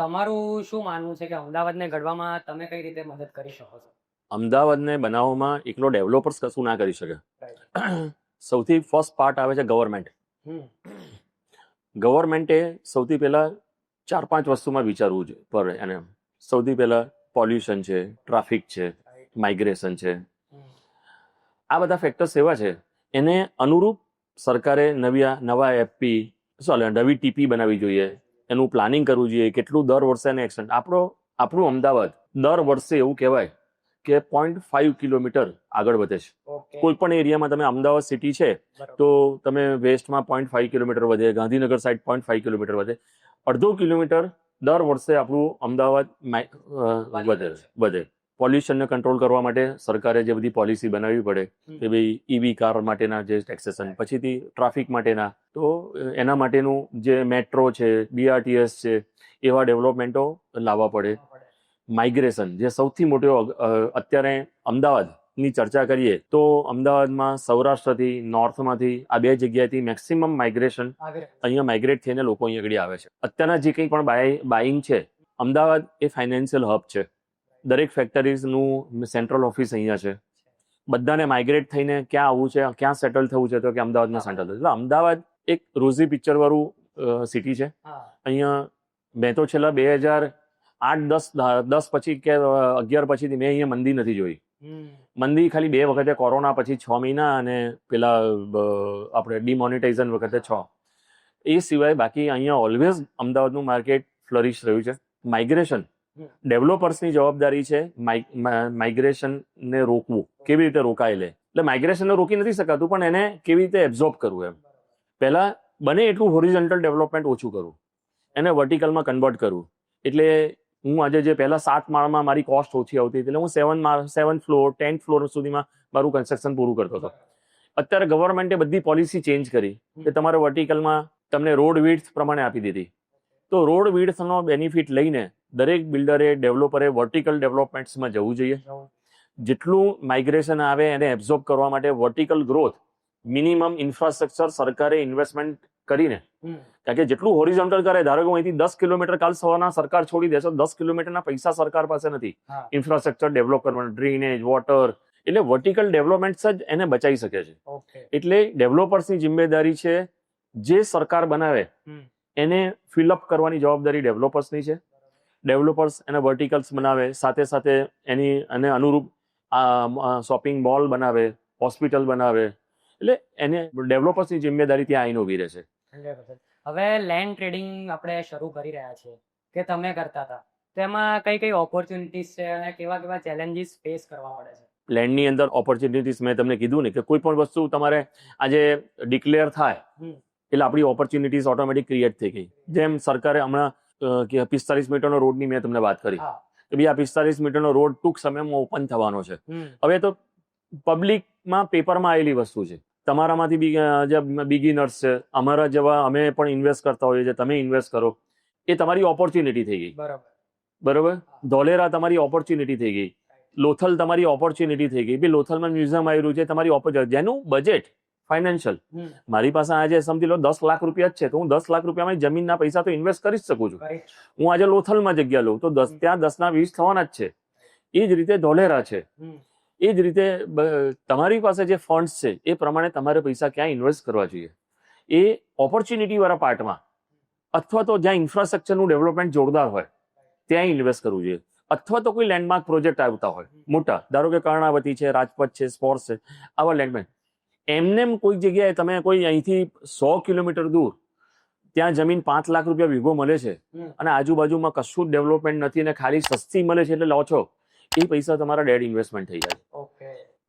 તમારું શું માનવું છે કે અમદાવાદને ઘડવામાં તમે કઈ રીતે મદદ કરી શકો છો? અમદાવાદને બનાવવામાં એકલો ડેવલપર્સ કશું ના કરી શકે. સૌથી ફર્સ્ટ પાર્ટ આવે છે ગવર્મેન્ટ. ગવર્મેન્ટે સૌથી પહેલા 4-5 વસ્તુમાં વિચારવું છે પડે એને. સૌથી પહેલા પોલ્યુશન છે, ટ્રાફિક છે, માઇગ્રેશન છે. આ બધા ફેક્ટર્સ એવા છે એને અનુરૂપ સરકારે નવા એફપી નવી ટીપી બનાવવી જોઈએ, એનું પ્લાનિંગ કરવું જોઈએ, કેટલું દર વર્ષે એને એક્સટેન્ડ. આપણું અમદાવાદ દર વર્ષે એવું કહેવાય કે 0.5 કિલોમીટર આગળ વધે છે. કોઈ પણ એરિયામાં તમે અમદાવાદ સિટી છે તો તમે વેસ્ટમાં 0.5 કિલોમીટર વધે, ગાંધીનગર સાઈડ 0.5 કિલોમીટર વધે, 0.5 કિલોમીટર દર વર્ષે આપણું અમદાવાદ વધે. પોલ્યુશનને કંટ્રોલ કરવા માટે સરકારે જે બધી પોલિસી બનાવવી પડે કે ભાઈ ઈવી કાર માટેના જે ટેક્સેશન, પછીથી ટ્રાફિક માટેના, તો એના માટેનું જે મેટ્રો છે, બીઆરટીએસ છે, એવા ડેવલપમેન્ટો લાવવા પડે. માઇગ્રેશન જે સૌથી મોટો અત્યારે અમદાવાદની ચર્ચા કરીએ તો અમદાવાદમાં સૌરાષ્ટ્રથી, નોર્થમાંથી આ 2 જગ્યાએથી મેક્સિમમ માઇગ્રેશન અહીંયા માઇગ્રેટ થઈને લોકો અહીંયા આગળ આવે છે. અત્યારના જે કંઈ પણ બાઇંગ છે, અમદાવાદ એ ફાઇનાન્શિયલ હબ છે. દરેક ફેક્ટરીઝનું સેન્ટ્રલ ઓફિસ અહીંયા છે. બધાને માઇગ્રેટ થઈને ક્યાં આવવું છે, ક્યાં સેટલ થવું છે તો કે અમદાવાદમાં સેટલ થવું. એટલે અમદાવાદ એક રોઝી પિક્ચર વાળું સિટી છે. અહીંયા મેં તો છેલ્લા 2008-10 પછી કે 11 પછીથી મેં અહીંયા મંદી નથી જોઈ. મંદી ખાલી 2 વખતે, કોરોના પછી 6 મહિના અને પેલા આપણે ડિમોનિટાઇઝેશન વખતે 6. એ સિવાય બાકી અહીંયા ઓલવેઝ અમદાવાદનું માર્કેટ ફ્લરિશ રહ્યું છે. માઇગ્રેશન ડેવલપર્સની જવાબદારી છે માઇગ્રેશનને રોકવું. કેવી રીતે રોકાય લે એટલે માઇગ્રેશનને રોકી નથી શકાતું પણ એને કેવી રીતે એબ્ઝોર્બ કરવું. એમ પહેલા બને એટલું હોરિઝોન્ટલ ડેવલપમેન્ટ ઓછું કરવું, એને વર્ટિકલમાં કન્વર્ટ કરવું. એટલે હું આજે જે પહેલા 7 માળમાં મારી કોસ્ટ ઓછી આવતી હતી એટલે હું 7 ફ્લોર 10th ફ્લોર સુધીમાં મારું કન્સ્ટ્રક્શન પૂરું કરતો હતો. અત્યારે ગવર્મેન્ટે બધી પોલિસી ચેન્જ કરી કે તમારે વર્ટિકલમાં તમને રોડ વિડ્થ પ્રમાણે આપી દીધી. તો રોડ વિડ્થનો બેનિફિટ લઈને દરેક બિલ્ડરે ડેવલપરે વર્ટિકલ ડેવલપમેન્ટ્સમાં જવું જોઈએ. જેટલું માઇગ્રેશન આવે એને એબ્ઝોર્બ કરવા માટે વર્ટિકલ ગ્રોથ મિનિમમ ઇન્ફ્રાસ્ટ્રક્ચર સરકારે ઇન્વેસ્ટમેન્ટ કરીને, કારણ કે જેટલું હોરિઝોન્ટલ કરે, ધારો કે અહીંથી 10 કિલોમીટર કાલ સવારના સરકાર છોડી દેશે, 10 કિલોમીટરના પૈસા સરકાર પાસે નથી ઇન્ફ્રાસ્ટ્રક્ચર ડેવલપ કરવાના, ડ્રેનેજ, વોટર. એટલે વર્ટિકલ ડેવલપમેન્ટ જ એને બચાવી શકે છે. એટલે ડેવલપર્સની જિમ્મેદારી છે, જે સરકાર બનાવે એને ફિલઅપ કરવાની જવાબદારી ડેવલપર્સની છે. ડેવલપર્સ એને વર્ટિકલ્સ બનાવે, સાથે સાથે એની અને અનુરૂપ શોપિંગ મોલ બનાવે, હોસ્પિટલ બનાવે. એટલે એને ડેવલપર્સની જિમ્મેદારી ત્યાં આવીને ઉભી રહે છે. 100%. હવે લેન્ડ ટ્રેડિંગ આપણે શરૂ કરી રહ્યા છીએ કે તમે કરતા હતા, તેમાં કઈ કઈ ઓપોર્ચ્યુનિટીઝ છે અને કેવા કેવા ચેલેન્જીસ ફેસ કરવા પડે છે? લેન્ડની અંદર ઓપોર્ચ્યુનિટીઝ મેં તમને કીધું ને કે કોઈ પણ વસ્તુ તમારે આજે ડિક્લેર થાય એટલે આપણી ઓપોર્ચ્યુનિટીઝ ઓટોમેટિક ક્રિએટ થઈ ગઈ. જેમ સરકારે હમણાં 45 મીટરનો રોડની મેં તમને વાત કરી કે ભાઈ આ 45 મીટરનો રોડ ટૂંક સમયમાં ઓપન થવાનો છે. હવે તો પબ્લિકમાં પેપરમાં આવેલી વસ્તુ છે. તમારામાંથી જે બિગિનર્સ છે, અમારા જેવા અમે પણ ઇન્વેસ્ટ કરતા હોઈએ છીએ, તમે ઇન્વેસ્ટ કરો, એ તમારી ઓપોર્ચ્યુનિટી થઈ ગઈ. બરોબર. ધોલેરા તમારી ઓપોર્ચ્યુનિટી થઈ ગઈ, લોથલ તમારી ઓપોર્ચ્યુનિટી થઈ ગઈ. બી લોથલમાં મ્યુઝિયમ આવેલું છે, તમારી ઓપોર્ચ્યુનિટી, જેનું બજેટ ફાઇનાન્શિયલ મારી પાસે આજે સમજી લો 10 લાખ રૂપિયા જ છે, તો હું 10 લાખ રૂપિયામાં જમીનના પૈસા તો ઇન્વેસ્ટ કરી જ શકું છું. હું આજે લોથલમાં જગ્યા લઉં તો ત્યાં 10 ના 20 થવાના જ છે. એ જ રીતે ધોલેરા છે. એ જ રીતે તમારી પાસે જે ફંડ્સ છે એ પ્રમાણે તમારે પૈસા ક્યાં ઇન્વેસ્ટ કરવા જોઈએ, એ ઓપોર્ચ્યુનિટી વાળા પાર્ટમાં, અથવા તો જ્યાં ઇન્ફ્રાસ્ટ્રક્ચરનું ડેવલપમેન્ટ જોરદાર હોય ત્યાં ઇન્વેસ્ટ કરવું જોઈએ. અથવા તો કોઈ લેન્ડમાર્ક પ્રોજેક્ટ આવતા હોય મોટા, ધારો કે કર્ણાવતી છે, રાજપથ છે, સ્પોર્ટ્સ છે, આવા લેન્ડમાર્ક, એમને કોઈ જગ્યાએ તમે કોઈ અહીંથી 100 કિલોમીટર દૂર ત્યાં જમીન 5 લાખ રૂપિયા વીઘો મળે છે અને આજુબાજુમાં કશું જ ડેવલપમેન્ટ નથી અને ખાલી સસ્તી મળે છે એટલે લો છો, એ પૈસા તમારા ડેડ ઇન્વેસ્ટમેન્ટ થઈ જાય.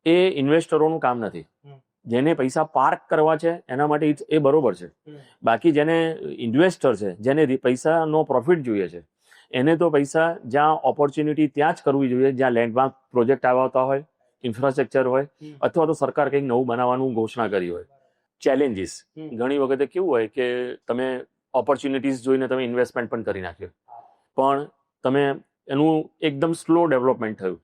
એ ઇન્વેસ્ટરોનું કામ નથી. જેને પૈસા પાર્ક કરવા છે એના માટે એ બરોબર છે. બાકી જેને ઇન્વેસ્ટર છે, જેને પૈસાનો પ્રોફિટ જોઈએ છે, એને તો પૈસા જ્યાં ઓપોર્ચ્યુનિટી ત્યાં જ કરવી જોઈએ જ્યાં લેન્ડમાર્ક પ્રોજેક્ટ આવતા હોય, ઇન્ફ્રાસ્ટ્રક્ચર હોય, અથવા તો સરકાર કંઈક નવું બનાવવાનું ઘોષણા કરી હોય. ચેલેન્જીસ ઘણી વખતે કેવું હોય કે તમે ઓપોર્ચ્યુનિટીઝ જોઈને તમે ઇન્વેસ્ટમેન્ટ પણ કરી નાખ્યો, પણ તમે એનું એકદમ સ્લો ડેવલપમેન્ટ થયું.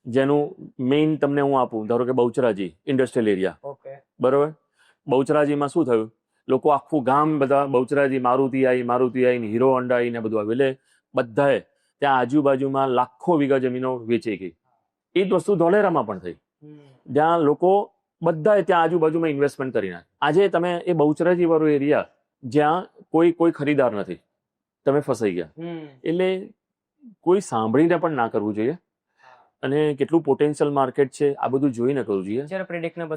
જેનું મેઇન તમને હું આપું, ધારો કે બહુચરાજી ઇન્ડસ્ટ્રીયલ એરિયા, બરોબર. બહુચરાજીમાં શું થયું, લોકો આખું ગામ બધા બહુચરાજી મારુતિ આવીને હીરો હોન્ડા આવીને બધું આવ્યું, એટલે બધાએ ત્યાં આજુબાજુમાં લાખો વીઘા જમીનો વેચી ગઈ. એ જ વસ્તુ ધોલેરામાં પણ થઈ, જ્યાં લોકો બધાએ ત્યાં આજુબાજુમાં ઇન્વેસ્ટમેન્ટ કરી નાખે. આજે તમે એ બહુચરાજી વાળો એરિયા જ્યાં કોઈ ખરીદાર નથી, તમે ફસાઈ ગયા. એટલે કોઈ સાંભળીને પણ ના કરવું જોઈએ અને કેટલું પોટેન્શિયલ માર્કેટ છે આ બધું જોઈને કરવું જોઈએ.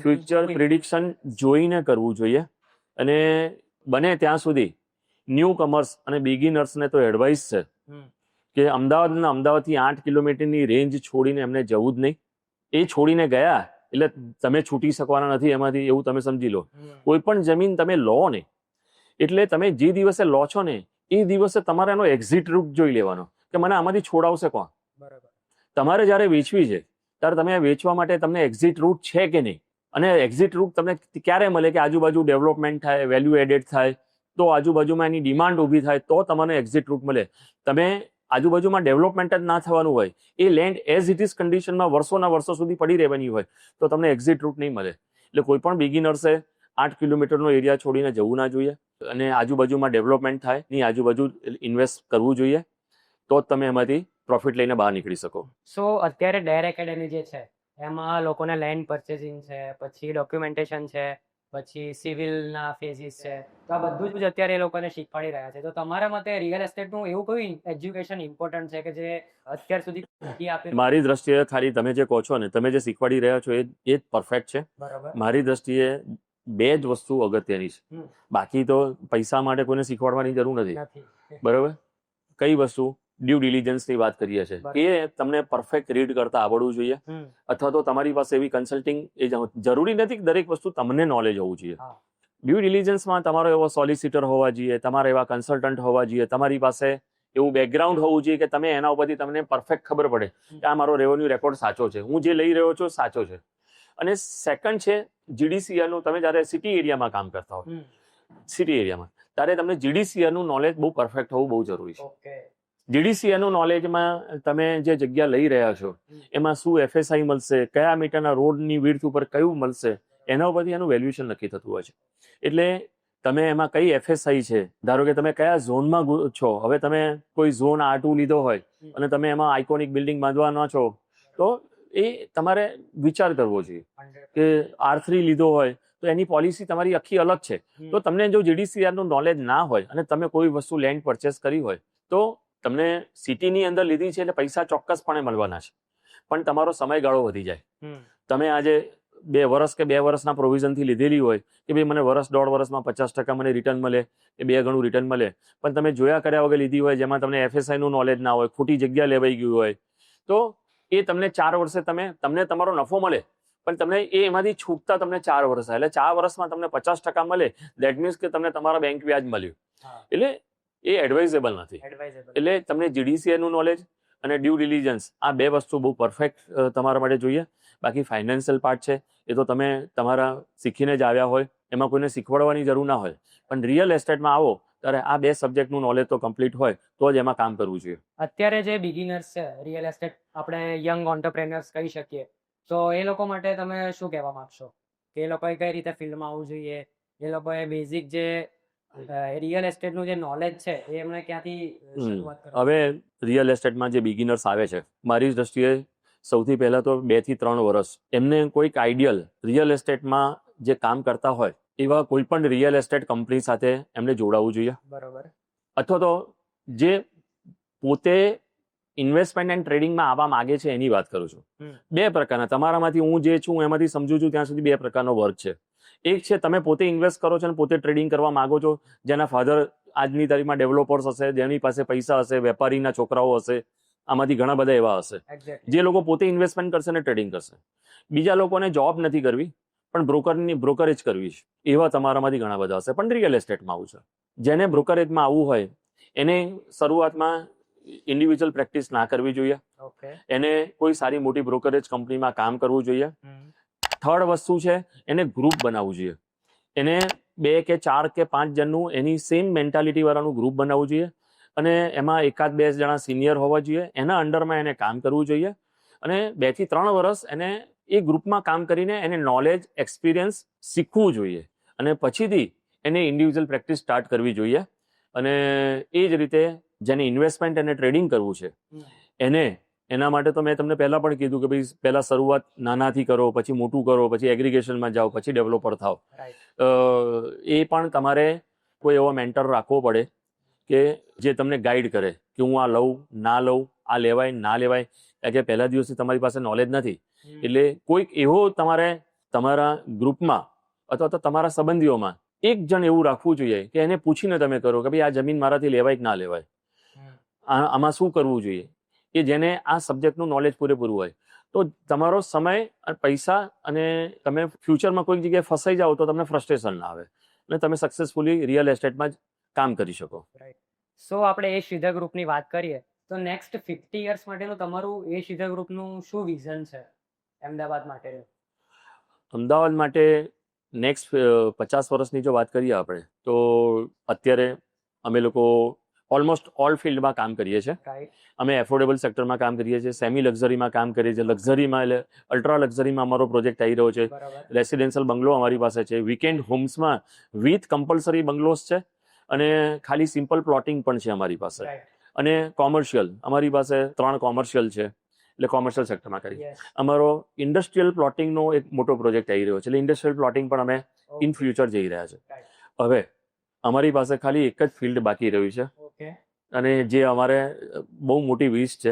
ફ્યુચર પ્રિડિક્શન જોઈને કરવું જોઈએ. અને બને ત્યાં સુધી ન્યૂ કમર્સ અને બિગિનર્સને તો એડવાઇસ છે કે અમદાવાદથી 8 કિલોમીટરની રેન્જ છોડીને એમને જવું જ નહીં. એ છોડીને ગયા એટલે તમે છૂટી શકવાના નથી એમાંથી, એવું તમે સમજી લો. કોઈ પણ જમીન તમે લો ને એટલે તમે જે દિવસે લો છો ને એ દિવસે તમારે એનો એક્ઝિટ રૂટ જોઈ લેવાનો કે મને આમાંથી છોડાવશે કોણ. તમારે જ્યારે વેચવી છે ત્યારે તમે વેચવા માટે તમને એક્ઝિટ રૂટ છે કે નહીં, અને એક્ઝિટ રૂટ તમને ક્યારે મળે કે આજુબાજુ ડેવલપમેન્ટ થાય, વેલ્યુ એડેડ થાય, તો આજુબાજુમાં એની ડિમાન્ડ ઊભી થાય તો તમને એક્ઝિટ રૂટ મળે. તમે આજુબાજુમાં ડેવલપમેન્ટ જ ના થવાનું હોય, એ લેન્ડ એઝ ઇટ ઇઝ કન્ડિશનમાં વર્ષો સુધી પડી રહેવાની હોય તો તમને એક્ઝિટ રૂટ નહીં મળે. એટલે કોઈ પણ બિગિનર્સે 8 કિલોમીટરનો એરિયા છોડીને જવું ના જોઈએ અને આજુબાજુમાં ડેવલપમેન્ટ થાય ની આજુબાજુ ઇન્વેસ્ટ કરવું જોઈએ, તો જ તમે એમાંથી પ્રોફિટ લઈને બહાર નીકળી શકો. સો અત્યારે ડેર એકેડેમી જે છે એમાં લોકોને લેન્ડ પરચેસિંગ છે, પછી ડોક્યુમેન્ટેશન છે, પછી સિવિલના ફેઝિસ છે, તો આ બધું જ અત્યારે એ લોકોને શીખવાડી રહ્યા છે. તો તમારા મતે રિયલ એસ્ટેટનું એવું કયું એજ્યુકેશન ઇમ્પોર્ટન્ટ છે કે જે અત્યાર સુધી આપે? મારી દ્રષ્ટિએ ખાલી તમે જે કહો છો ને, તમે જે શીખવાડી રહ્યા છો એ જ પરફેક્ટ છે. મારી દ્રષ્ટિએ 2 જ વસ્તુ અગત્યની છે, બાકી તો પૈસા માટે કોઈને શીખવાડવાની જરૂર નથી. બરોબર. કઈ વસ્તુ? ડ્યુ ડિલિજન્સની વાત કરીએ છીએ, એ તમને પરફેક્ટ રીડ કરતા આવડવું જોઈએ, અથવા તો તમારી પાસે એવી કન્સલ્ટિંગ, એ જરૂરી નથી કે દરેક વસ્તુ તમને નોલેજ હોવું જોઈએ. ડ્યુ ડિલિજન્સમાં તમારો એવો સોલિસિટર હોવા જોઈએ, તમારા એવા કન્સલ્ટન્ટ હોવા જોઈએ, તમારી પાસે એવું બેકગ્રાઉન્ડ હોવું જોઈએ કે તમે એના ઉપરથી તમને પરફેક્ટ ખબર પડે કે આ મારો રેવન્યુ રેકોર્ડ સાચો છે, હું જે લઈ રહ્યો છું સાચો છે. અને સેકન્ડ છે GDCR નું. તમે જ્યારે સિટી એરિયામાં કામ કરતા હોય, સિટી એરિયામાં, ત્યારે તમને GDCR નું નોલેજ બહુ પરફેક્ટ હોવું બહુ જરૂરી છે. GDCR નું નોલેજમાં તમે જે જગ્યા લઈ રહ્યા છો એમાં શું FSI મળશે, કયા મીટરના રોડની વિડ્થ ઉપર કયું મળશે, એના ઉપરથી એનું વેલ્યુએશન નક્કી થતું હોય છે. એટલે તમે એમાં કઈ FSI છે, ધારો કે તમે કયા ઝોનમાં છો, હવે તમે કોઈ ઝોન R2 લીધો હોય અને તમે એમાં આઇકોનિક બિલ્ડિંગ બાંધવાના છો, તો એ તમારે વિચાર કરવો જોઈએ. કે R3 લીધો હોય તો એની પોલિસી તમારી આખી અલગ છે. તો તમને જો GDCR નું નોલેજ ના હોય અને તમે કોઈ વસ્તુ લેન્ડ પરચેસ કરી હોય, તો તમને સિટીની અંદર લીધી છે એટલે પૈસા ચોક્કસપણે મળવાના છે, પણ તમારો સમયગાળો વધી જાય. તમે આજે 2 વર્ષ કે 2 વર્ષના પ્રોવિઝનથી લીધેલી હોય કે ભાઈ મને વર્ષ 1.5 વર્ષમાં 50% મને રિટર્ન મળે કે 2 ગણું રિટર્ન મળે, પણ તમે જોયા કર્યા વગર લીધી હોય, જેમાં તમને FSI નું નોલેજ ના હોય, ખોટી જગ્યા લેવાઈ ગયું હોય, તો એ તમને 4 વર્ષે તમને તમારો નફો મળે, પણ તમને એમાંથી છૂટતા તમને 4 વર્ષ થાય. એટલે 4 વર્ષમાં તમને 50% મળે, દેટ મીન્સ કે તમને તમારા બેંક વ્યાજ મળ્યું. એટલે એ એડવાઇઝેબલ નથી. એટલે તમને GDCR નું નોલેજ અને ડ્યુ ડિલિજન્સ, આ 2 વસ્તુ બહુ પરફેક્ટ તમારા માટે જોઈએ. બાકી ફાઇનાન્શિયલ પાર્ટ છે એ તો તમે તમારા શીખીને જ આવ્યા હોય, એમાં કોઈને શીખવાડવાની જરૂર ના હોય, પણ રિયલ એસ્ટેટમાં આવો ત્યારે આ 2 સબ્જેક્ટનું નોલેજ તો કમ્પ્લીટ હોય તો જ એમાં કામ કરવું જોઈએ. અત્યારે જે બિગિનર્સ છે રિયલ એસ્ટેટ, આપણે યંગ ઓન્ટરપ્રેનર્સ કહી શકીએ, તો એ લોકો માટે તમે શું કહેવા માંગશો કે એ લોકોએ કઈ રીતે ફિલ્ડમાં આવવું જોઈએ? એ લોકોએ બેઝિક જે રિયલ એસ્ટેટનું જે નોલેજ છે એ એમને ક્યાંથી શરૂઆત કરવી? હવે રિયલ એસ્ટેટમાં જે બિગિનર્સ આવે છે, મારી દ્રષ્ટિએ સૌથી પહેલા તો 2 થી 3 વર્ષ એમને કોઈક આઈડિયલ રિયલ એસ્ટેટમાં જે કામ કરતા હોય એવા કોઈ પણ રિયલ એસ્ટેટ કંપની સાથે એમને જોડાવવું જોઈએ. બરોબર. અથવા તો જે પોતે ઇન્વેસ્ટમેન્ટ એન્ડ ટ્રેડિંગમાં આવવા માંગે છે એની વાત કરું છું. 2 પ્રકારના, તમારામાંથી હું જે છું એમાંથી સમજુ છું ત્યાં સુધી 2 પ્રકારનો વર્ગ છે. એક છે તમે પોતે ઇન્વેસ્ટ કરો છો અને પોતે ટ્રેડિંગ કરવા માંગો છો, જેના ફાધર આજની તારીખમાં ડેવલપર્સ હશે, જેની પાસે પૈસા હશે, વેપારીના છોકરાઓ હશે, આમાંથી ઘણા બધા એવા હશે જે લોકો પોતે ઇન્વેસ્ટમેન્ટ કરશે અને ટ્રેડિંગ કરશે. બીજા લોકોને જોબ નથી કરવી પણ બ્રોકરેજ કરવી છે, એવા તમારામાંથી ઘણા બધા હશે. પણ રિયલ એસ્ટેટમાં આવું છે, જેને બ્રોકરેજમાં આવવું હોય એને શરૂઆતમાં ઇન્ડિવિજ્યુઅલ પ્રેક્ટિસ ના કરવી જોઈએ. એને કોઈ સારી મોટી બ્રોકરેજ કંપનીમાં કામ કરવું જોઈએ. થર્ડ વસ્તુ છે એને ગ્રુપ બનાવવું જોઈએ. એને 2 કે 4 કે 5 જણનું એની સેમ મેન્ટાલિટી વાળાનું ગ્રુપ બનાવવું જોઈએ અને એમાં 1-2 જણા સિનિયર હોવા જોઈએ, એના અંડરમાં એને કામ કરવું જોઈએ અને 2 થી 3 વર્ષ એને એ ગ્રુપમાં કામ કરીને એને નોલેજ, એક્સપિરિયન્સ શીખવું જોઈએ અને પછીથી એને ઇન્ડિવિજ્યુઅલ પ્રેક્ટિસ સ્ટાર્ટ કરવી જોઈએ. અને એ જ રીતે જેને ઇન્વેસ્ટમેન્ટ અને ટ્રેડિંગ કરવું છે એના માટે તો મેં તમને પહેલા પણ કીધું કે ભાઈ પહેલા શરૂઆત નાનાથી કરો, પછી મોટું કરો, પછી એગ્રીગેશનમાં જાઓ, પછી ડેવલપર થાવ. એ પણ તમારે કોઈ એવો મેન્ટર રાખવો પડે કે જે તમને ગાઈડ કરે કે હું આ લઉં ના લઉં, આ લેવાય ના લેવાય. કારણ કે પહેલા દિવસથી તમારી પાસે નોલેજ નથી, એટલે કોઈક એવો તમારે તમારા ગ્રુપમાં અથવા તો તમારા સંબંધીઓમાં એક જણ એવું રાખવું જોઈએ કે એને પૂછીને તમે કરો કે ભાઈ આ જમીન મારાથી લેવાય કે ના લેવાય, આમાં શું કરવું જોઈએ, કે જેને આ સબ્જેક્ટનું નોલેજ પૂરેપૂરું હોય. તો તમારો સમય, પૈસા અને તમે ફ્યુચરમાં કોઈક જગ્યાએ ફસાઈ જાઓ તો તમને ફ્રસ્ટ્રેશન ના આવે અને તમે સક્સેસફુલી રિયલ એસ્ટેટમાં જ કામ કરી શકો. સો આપણે એ સીધા ગ્રુપની વાત કરીએ તો નેક્સ્ટ 50 યર્સ માટેનું તમારું એ સીધા ગ્રુપનું શું વિઝન છે અમદાવાદ માટે? અમદાવાદ માટે નેક્સ્ટ 50 વર્ષની જો વાત કરીએ આપણે, તો અત્યારે અમે લોકો ઓલમોસ્ટ ઓલ ફિલ્ડમાં કામ કરીએ છીએ. અમે એફોર્ડેબલ સેક્ટરમાં કામ કરીએ છીએ, સેમી લક્ઝરીમાં કામ કરીએ છીએ, લક્ઝરીમાં એટલે અલ્ટ્રા લક્ઝરીમાં અમારો પ્રોજેક્ટ આવી રહ્યો છે, રેસિડેન્શિયલ બંગલો અમારી પાસે છે, વીકેન્ડ હોમ્સમાં વિથ કમ્પલસરી બંગલોસ છે અને ખાલી સિમ્પલ પ્લોટિંગ પણ છે અમારી પાસે. અને કોમર્શિયલ અમારી પાસે 3 કોમર્શિયલ છે, એટલે કોમર્શિયલ સેક્ટરમાં કરીએ. અમારો ઇન્ડસ્ટ્રીયલ પ્લોટિંગનો એક મોટો પ્રોજેક્ટ આવી રહ્યો છે, એટલે ઇન્ડસ્ટ્રીયલ પ્લોટિંગ પણ અમે ઇન ફ્યુચર જઈ રહ્યા છે. હવે અમારી પાસે ખાલી એક જ ફિલ્ડ બાકી રહ્યું છે અને જે અમારે બહુ મોટી વિશ છે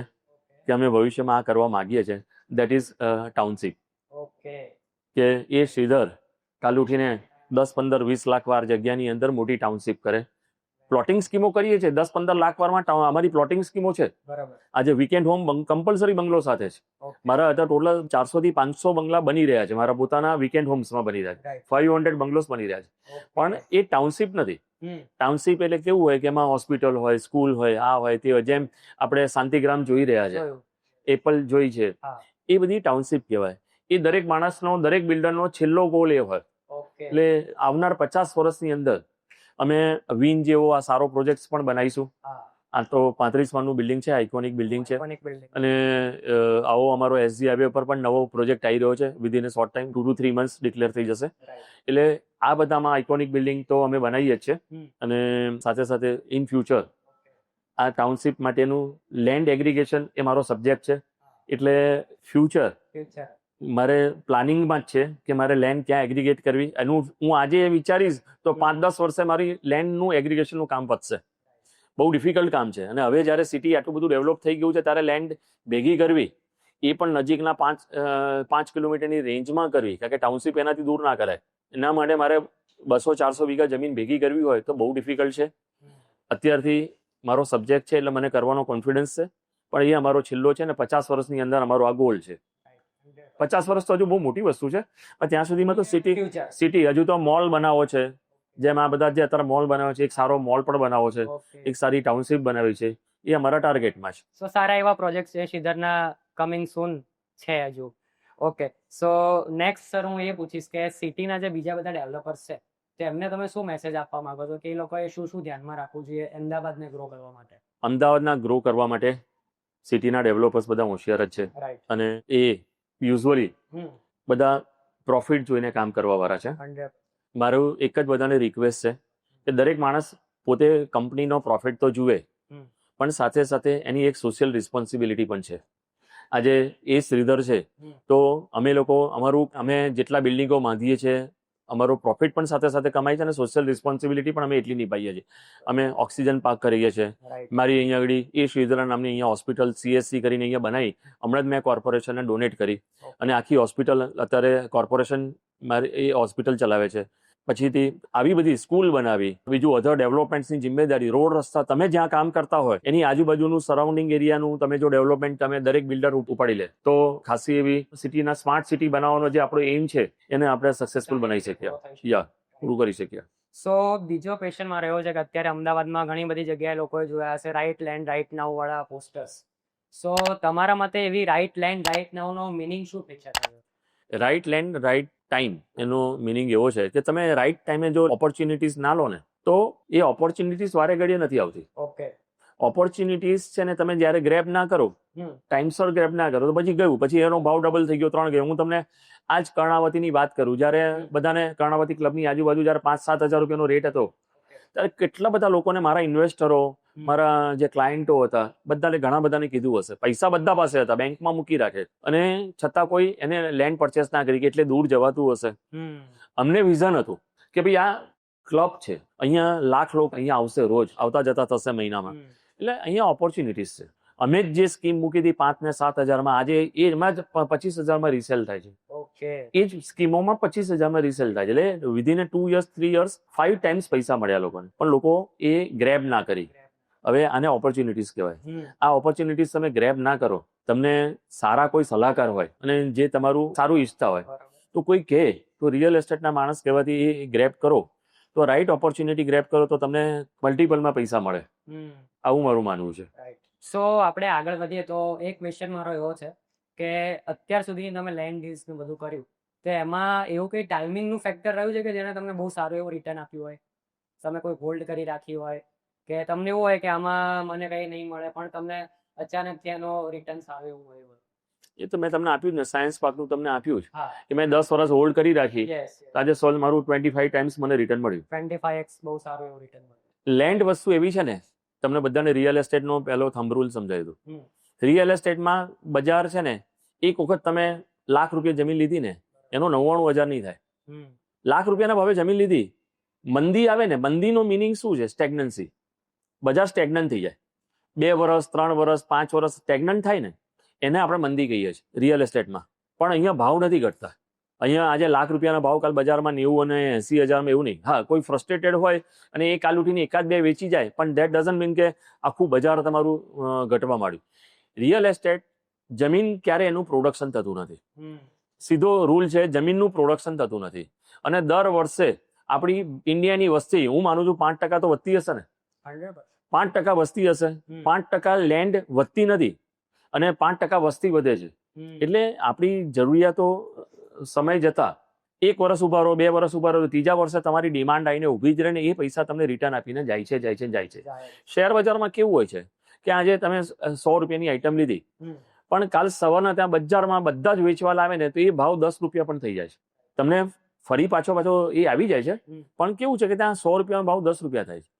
કે અમે ભવિષ્યમાં આ કરવા માંગીએ છીએ, દેટ ઇઝ ટાઉનશીપ. કે એ શ્રીધર કાલ ઉઠીને 10, 15, 20 લાખ વાર જગ્યાની અંદર મોટી ટાઉનશીપ કરે, પ્લોટિંગ સ્કીમો કરીએ છીએ 10-15 લાખ વારમાં અમારી પ્લોટિંગ સ્કીમો છે. બરાબર. આજે વીકેન્ડ હોમ કમ્પલસરી બંગલો સાથે છે. ઓકે. મારા અત્યારે ટોટલ 400 થી 500 બંગલા બની રહ્યા છે મારા પોતાના વીકેન્ડ હોમ્સમાં બની રહ્યા છે. રાઈટ. 500 બંગલોસ બની રહ્યા છે. પણ એ ટાઉનશીપ નથી. ટાઉનશીપ એટલે કેવું હોય કે એમાં હોસ્પિટલ હોય, સ્કૂલ હોય, આ હોય તે હોય, જેમ આપણે શાંતિગ્રામ જોઈ રહ્યા છે, જોયું. એપલ જોઈ છે, હા. એ બધી ટાઉનશીપ કહેવાય. એ દરેક માણસનો, દરેક બિલ્ડરનો છેલ્લો ગોલ એ હોય. ઓકે. એટલે આવનાર 50 વર્ષની અંદર અમે વિન જેવો આ સારો પ્રોજેક્ટ પણ બનાવીશું. હા. આ તો 35 માળનું બિલ્ડિંગ છે, આઇકોનિક બિલ્ડિંગ છે. Iconic building. અને આવો અમારો એસજી હાઈવે પર પણ નવો પ્રોજેક્ટ આવી રહ્યો છે. Within A short time 2 to 3 months declare થઈ જશે. Right. એટલે આ બધામાં આઇકોનિક બિલ્ડિંગ તો અમે બનાવીએ જ છે. અને સાથે સાથે ઇન ફ્યુચર આ ટાઉનશીપ માટેનું લેન્ડ એગ્રીગેશન એ મારો સબ્જેક્ટ છે. એટલે ફ્યુચર Future. મારે પ્લાનિંગમાં જ છે કે મારે લેન્ડ ક્યાં એગ્રીગેટ કરવી. એનું હું આજે વિચારીશ તો 5-10 વર્ષે મારી લેન્ડનું એગ્રીગેશનનું કામ પતશે. બહુ ડિફિકલ્ટ કામ છે. અને હવે જ્યારે સિટી આટલું બધું ડેવલપ થઈ ગયું છે ત્યારે લેન્ડ ભેગી કરવી એ પણ નજીકના 5 કિલોમીટરની રેન્જમાં કરવી, કારણ કે ટાઉનશીપ એનાથી દૂર ના કરાય. એના માટે મારે 200-400 વીઘા જમીન ભેગી કરવી હોય તો બહુ ડિફિકલ્ટ છે. અત્યારથી મારો સબ્જેક્ટ છે એટલે મને કરવાનો કોન્ફિડન્સ છે. પણ એ અમારો છેલ્લો છે ને 50 વર્ષની અંદર અમારો આ ગોલ છે. 50 વર્ષ તો હજુ બહુ મોટી વસ્તુ છે, પણ ત્યાં સુધીમાં તો Future. સિટી હજુ તો મોલ બનાવો છે. જેમ આ બધા જે અત્યારે મોલ બનાવે છે, એક સારો મોલ પણ બનાવો છે, Okay. એક સારી ટાઉનશીપ બનાવી છે. એ અમારા ટાર્ગેટમાં છે. સો સારા એવા પ્રોજેક્ટ છે શ્રીધરના, કમિંગ સૂન છે હજુ. ઓકે. સો નેક્સ્ટ સર હું એ પૂછીશ કે સિટીના જે બીજા બધા ડેવલપર્સ છે તેમને તમે શું મેસેજ આપવા માંગો છો કે એ લોકોએ શું શું ધ્યાનમાં રાખવું જોઈએ અમદાવાદને ગ્રો કરવા માટે? અમદાવાદના ગ્રો કરવા માટે સિટીના ડેવલપર્સ બધા હોશિયાર જ છે. રાઈટ. અને એ યુઝ્યુઅલી બધા પ્રોફિટ જોઈને કામ કરવા વાળા છે. 100. મારું એક જ બધાને રિક્વેસ્ટ છે કે દરેક માણસ પોતે કંપનીનો પ્રોફિટ તો જુએ, પણ સાથે સાથે એની એક સોશિયલ રિસ્પોન્સિબિલિટી પણ છે. આજે એ શ્રીધર છે તો અમે જેટલા બિલ્ડિંગો બાંધીએ છીએ અમારો પ્રોફિટ પણ સાથે સાથે કમાય છે અને સોશિયલ રિસ્પોન્સિબિલિટી પણ અમે એટલી નિભાઈએ છીએ. અમે ઓક્સિજન પાર્ક કરીએ છીએ. રાઈટ. મારી અહીંયા આગળ એ શ્રીધર નામની અહીંયા હોસ્પિટલ CSC કરીને અહીંયા બનાવી, હમણાં જ મેં કોર્પોરેશનને ડોનેટ કરી. અને આખી હોસ્પિટલ અત્યારે કોર્પોરેશન મારી એ હોસ્પિટલ ચલાવે છે. પછીથી આવી બધી સ્કૂલ બનાવી, બીજું અધર ડેવલપમેન્ટની જિમ્મેદારી, રોડ રસ્તા, તમે જ્યાં કામ કરતા હોય એની આજુબાજુનું સરાઉન્ડિંગ એરિયાનું તમે જો ડેવલપમેન્ટ તમે દરેક બિલ્ડર ઉપાડી લે તો ખાસી એવી સિટીના સ્માર્ટ સિટી બનાવવાનો જે આપણો એમ છે એને આપણે સક્સેસફુલ બનાવી શકીએ, પૂરું કરી શકીએ. સો બીજો ક્વેશ્ચન મારો એવો છે કે અત્યારે અમદાવાદમાં ઘણી બધી જગ્યાએ લોકોએ જોયા હશે રાઈટ લેન્ડ રાઈટ નાઉ વાળા પોસ્ટર્સ. સો તમારા મતે એવી right land right now no meaning શું પિક્ચર થયો? રાઈટ લેન્ડ રાઈટ ટાઈમ એનો મિનિંગ એવો છે કે તમે રાઈટ ટાઈમે જો ઓપોર્ચ્યુનિટીઝ ના લો ને તો એ ઓપોર્ચ્યુનિટીઝ વારે ઘડીએ નથી આવતી. ઓકે. ઓપોર્ચ્યુનિટીઝ છે ને તમે જ્યારે ગ્રેબ ના કરો, ટાઈમસર ગ્રેબ ના કરો તો પછી ગયું, પછી એનો ભાવ ડબલ થઈ ગયો, 3 ગયો. હું તમને આજ કર્ણાવતીની વાત કરું, જ્યારે બધાને કર્ણાવતી ક્લબની આજુબાજુ જ્યારે 5-7 હજાર રૂપિયાનો રેટ હતો ત્યારે કેટલા બધા લોકોને, મારા ઇન્વેસ્ટરો, મારા જે ક્લાયન્ટો હતા, બધાને ઘણા બધાને કીધું હશે, પૈસા બધા પાસે હતા, બેંકમાં મૂકી રાખે, અને છતાં કોઈ એને લેન્ડ પરચેસ ના કરી કે એટલે દૂર જવાતું હશે. અમને વિઝન હતું કે ભાઈ આ ક્લબ છે, અહીંયા લાખ લોકો અહીંયા આવશે, રોજ આવતા જતા થશે મહિનામાં, એટલે અહીંયા ઓપોર્ચ્યુનિટીઝ છે. અમે જ જે સ્કીમ મૂકી હતી 5 ને 7 હજારમાં, આજે એમાં જ 25,000માં રીસેલ થાય છે. ઓકે. એ જ સ્કીમોમાં 25,000માં રીસેલ થાય છે. એટલે વિધિન 2 years 3 years 5 times પૈસા મળ્યા લોકોને, પણ લોકો એ ગ્રેબ ના કરી. હવે આને ઓપોર્ચ્યુનિટીઝ કહેવાય. આ ઓપોર્ચ્યુનિટીઝ તમે ગ્રેબ ના કરો, તમને સારા કોઈ સલાહકાર હોય અને જે તમારું સારું ઈચ્છતા હોય તો કોઈ કહે તો રિયલ એસ્ટેટના માણસ કહેવાથી એ ગ્રેબ કરો, તો રાઈટ ઓપોર્ચ્યુનિટી ગ્રેબ કરો તો તમને મલ્ટિપલમાં પૈસા મળે. આવું મારું માનવું છે. સો આપણે આગળ વધીએ તો એક ક્વેશ્ચન મારો એવો છે કે અત્યાર સુધી તમે લેન્ડ ડીલ્સ ને બધું કર્યું તો એમાં એવું કઈ ટાઈમિંગ નું ફેક્ટર રહ્યું છે કે જેને તમને બહુ સારું એવું રિટર્ન આપ્યું હોય? તમે કોઈ હોલ્ડ કરી રાખી હોય કે તમને એવું હોય કે આમાં મને કઈ નહીં મળે પણ તમને અચાનક ત્યાંનો રિટર્ન આવે એવું હોય? એ તો મેં તમને આપ્યું ને, સાયન્સ પાર્કનું તમને આપ્યું જ હા. કે મેં 10 વર્ષ હોલ્ડ કરી રાખી, યસ. આજે સોલ મારું 25 ટાઈમ્સ મને રિટર્ન મળ્યું. 25x બહુ સારું એવું રિટર્ન મળે. લેન્ડ વસ્તુ એવી છે ને, તમને બધાને રિયલ એસ્ટેટનો પહેલો થંબ રૂલ સમજાવી દઉં. રિયલ એસ્ટેટમાં બજાર છે ને, એક વખત તમે ₹1,00,000 જમીન લીધી ને એનો 99,000 નહીં થાય. ₹1,00,000 ભાવે જમીન લીધી, મંદી આવે ને, મંદીનો મિનિંગ શું છે? સ્ટેગ્નન્સી. બજાર સ્ટેગ્નન્ટ થઈ જાય, 2 વર્ષ 3 વર્ષ 5 વર્ષ સ્ટેગ્નન્ટ થાય ને એને આપણે મંદી કહીએ છીએ રિયલ એસ્ટેટમાં. પણ અહીંયા ભાવ નથી ઘટતા. અહીંયા આજે લાખ રૂપિયાના ભાવ કાલ બજારમાં 90 અને 80,000માં એવું નહીં. હા, કોઈ ફ્રસ્ટ્રેટેડ હોય અને એ કાલ ઉઠીને એકાદ બે વેચી જાય, પણ દેટ ડઝન્ટ મીન કે આખું બજાર તમારું ઘટવા માંડ્યું. રિયલ એસ્ટેટ જમીન ક્યારે એનું પ્રોડક્શન થતું નથી. સીધો રૂલ છે, જમીનનું પ્રોડક્શન થતું નથી. અને દર વર્ષે આપણી ઇન્ડિયાની વસ્તી હું માનું છું 5% તો વધતી હશે ને. 5% વસ્તી હશે, 5% લેન્ડ વધતી નથી અને 5% વસ્તી વધે છે. એટલે આપણી જરૂરિયાતો સમય જતા 1 વર્ષ ઉભા રહો, 2 વર્ષ ઉભા રહો, ત્રીજા વર્ષે તમારી ડિમાન્ડ આવીને ઊભી જ રહે ને એ પૈસા તમને રિટર્ન આપીને જાય છે. શેર બજારમાં કેવું હોય છે કે આજે તમે 100 રૂપિયાની આઈટમ લીધી, પણ કાલ સવારના ત્યાં બજારમાં બધા જ વેચવા લાવે ને તો એ ભાવ 10 રૂપિયા પણ થઈ જાય છે. તમને ફરી પાછો એ આવી જાય છે, પણ કેવું છે કે ત્યાં 100 રૂપિયાનો ભાવ 10 રૂપિયા થાય છે.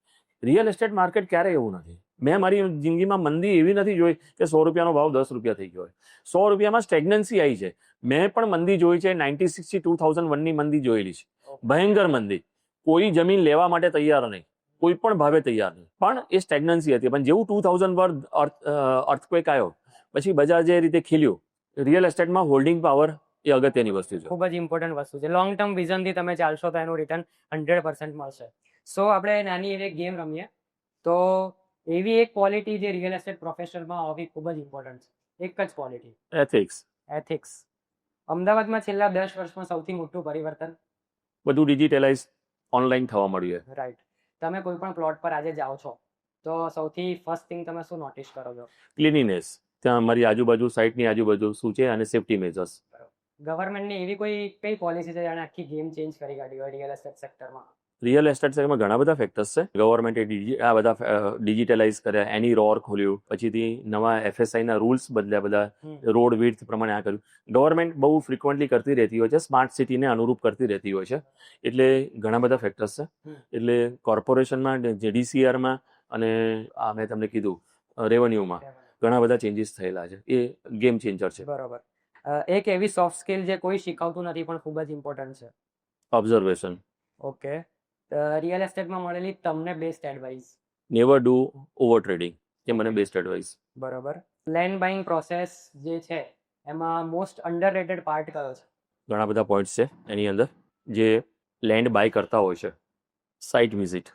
રિયલ એસ્ટેટ માર્કેટ ક્યારેય એવું નથી. મેં મારી જિંદગીમાં મંદી એવી નથી જોઈ કે 100 રૂપિયાનો ભાવ 10 રૂપિયા થઈ ગયો હોય. 100 રૂપિયામાં સ્ટેગ્નન્સી આવી છે. મેં પણ મંદી જોઈ છે. 1960 2001ની મંદી જોયેલી છે, ભયંકર મંદી. કોઈ જમીન લેવા માટે તૈયાર નહીં, કોઈ પણ ભાવે તૈયાર નહીં, પણ એ સ્ટેગ્નન્સી હતી. પણ જેવું 2000 પર અર્થક્વેક આવ્યો પછી બજાર જે રીતે ખીલ્યું, રિયલ એસ્ટેટમાં હોલ્ડિંગ પાવર એ અગત્યની વસ્તુ છે. ખૂબ જ ઇમ્પોર્ટન્ટ વસ્તુ છે. લોંગ ટર્મ વિઝનથી તમે ચાલશો તો એનું રિટર્ન 100% મળશે. સો આપણે નાની એવી ગેમ રમીએ. તો એવી એક ક્વોલિટી જે રિયલ એસ્ટેટ પ્રોફેશનમાં હોવી ખૂબ જ ઇમ્પોર્ટન્ટ છે. એક જ ક્વોલિટી, એથિક્સ. અમદાવાદમાં છેલ્લા 10 વર્ષમાં સૌથી મોટું પરિવર્તન? બધું ડિજિટલાઇઝ ઓનલાઈન થવા મળ્યું છે. રાઈટ. તમે કોઈ પણ પ્લોટ પર આજે જાઓ છો તો સૌથી ફર્સ્ટ થિંગ તમે શું નોટિસ કરો છો? ક્લીનીનેસ. ત્યાં અમારી આજુબાજુ, સાઇટની આજુબાજુ શું છે અને સેફ્ટી મેજર્સ. ગવર્મેન્ટની એવી કઈ પોલિસી છે જેણે આખી ગેમ ચેન્જ કરી કાઢી હોય રિયલ એસ્ટેટ સેક્ટરમાં? રિયલ એસ્ટેટ સેક્ટરમાં ઘણા બધા ફેક્ટર્સ છે. ગવર્મેન્ટે આ બધા ડિજિટલાઇઝ કર્યા, એની રોર ખોલ્યું, પછીથી નવા FSI ના રૂલ્સ બદલ્યા, બધા રોડ વિડ્થ પ્રમાણે આ કર્યું. ગવર્મેન્ટ બહુ ફ્રિકવન્ટલી કરતી રહેતી હોય છે, સ્માર્ટ સિટીને અનુરૂપ કરતી રહેતી હોય છે. એટલે ઘણા બધા ફેક્ટર્સ છે. એટલે કોર્પોરેશનમાં, JDCRમાં અને આ મેં તમને કીધું રેવન્યુમાં ઘણા બધા ચેન્જીસ થયેલા છે. એ ગેમ ચેન્જર છે. બરોબર. એક એવી સોફ્ટ સ્કિલ જે કોઈ શીખવતું નથી પણ ખૂબ જ ઇમ્પોર્ટન્ટ છે? ઓબ્ઝર્વેશન. ઓકે. રિયલ એસ્ટેટમાં મળેલી તમને best advice? Never do over trading. એ મને બેસ્ટ એડવાઇસ. બરોબર. લેન્ડ બાઇંગ પ્રોસેસ જે છે એમાં મોસ્ટ અંડરરેટેડ પાર્ટ કયો છે? ઘણા બધા પોઈન્ટ્સ છે એની અંદર જે લેન્ડ બાય કરતા હોય છે. Site visit.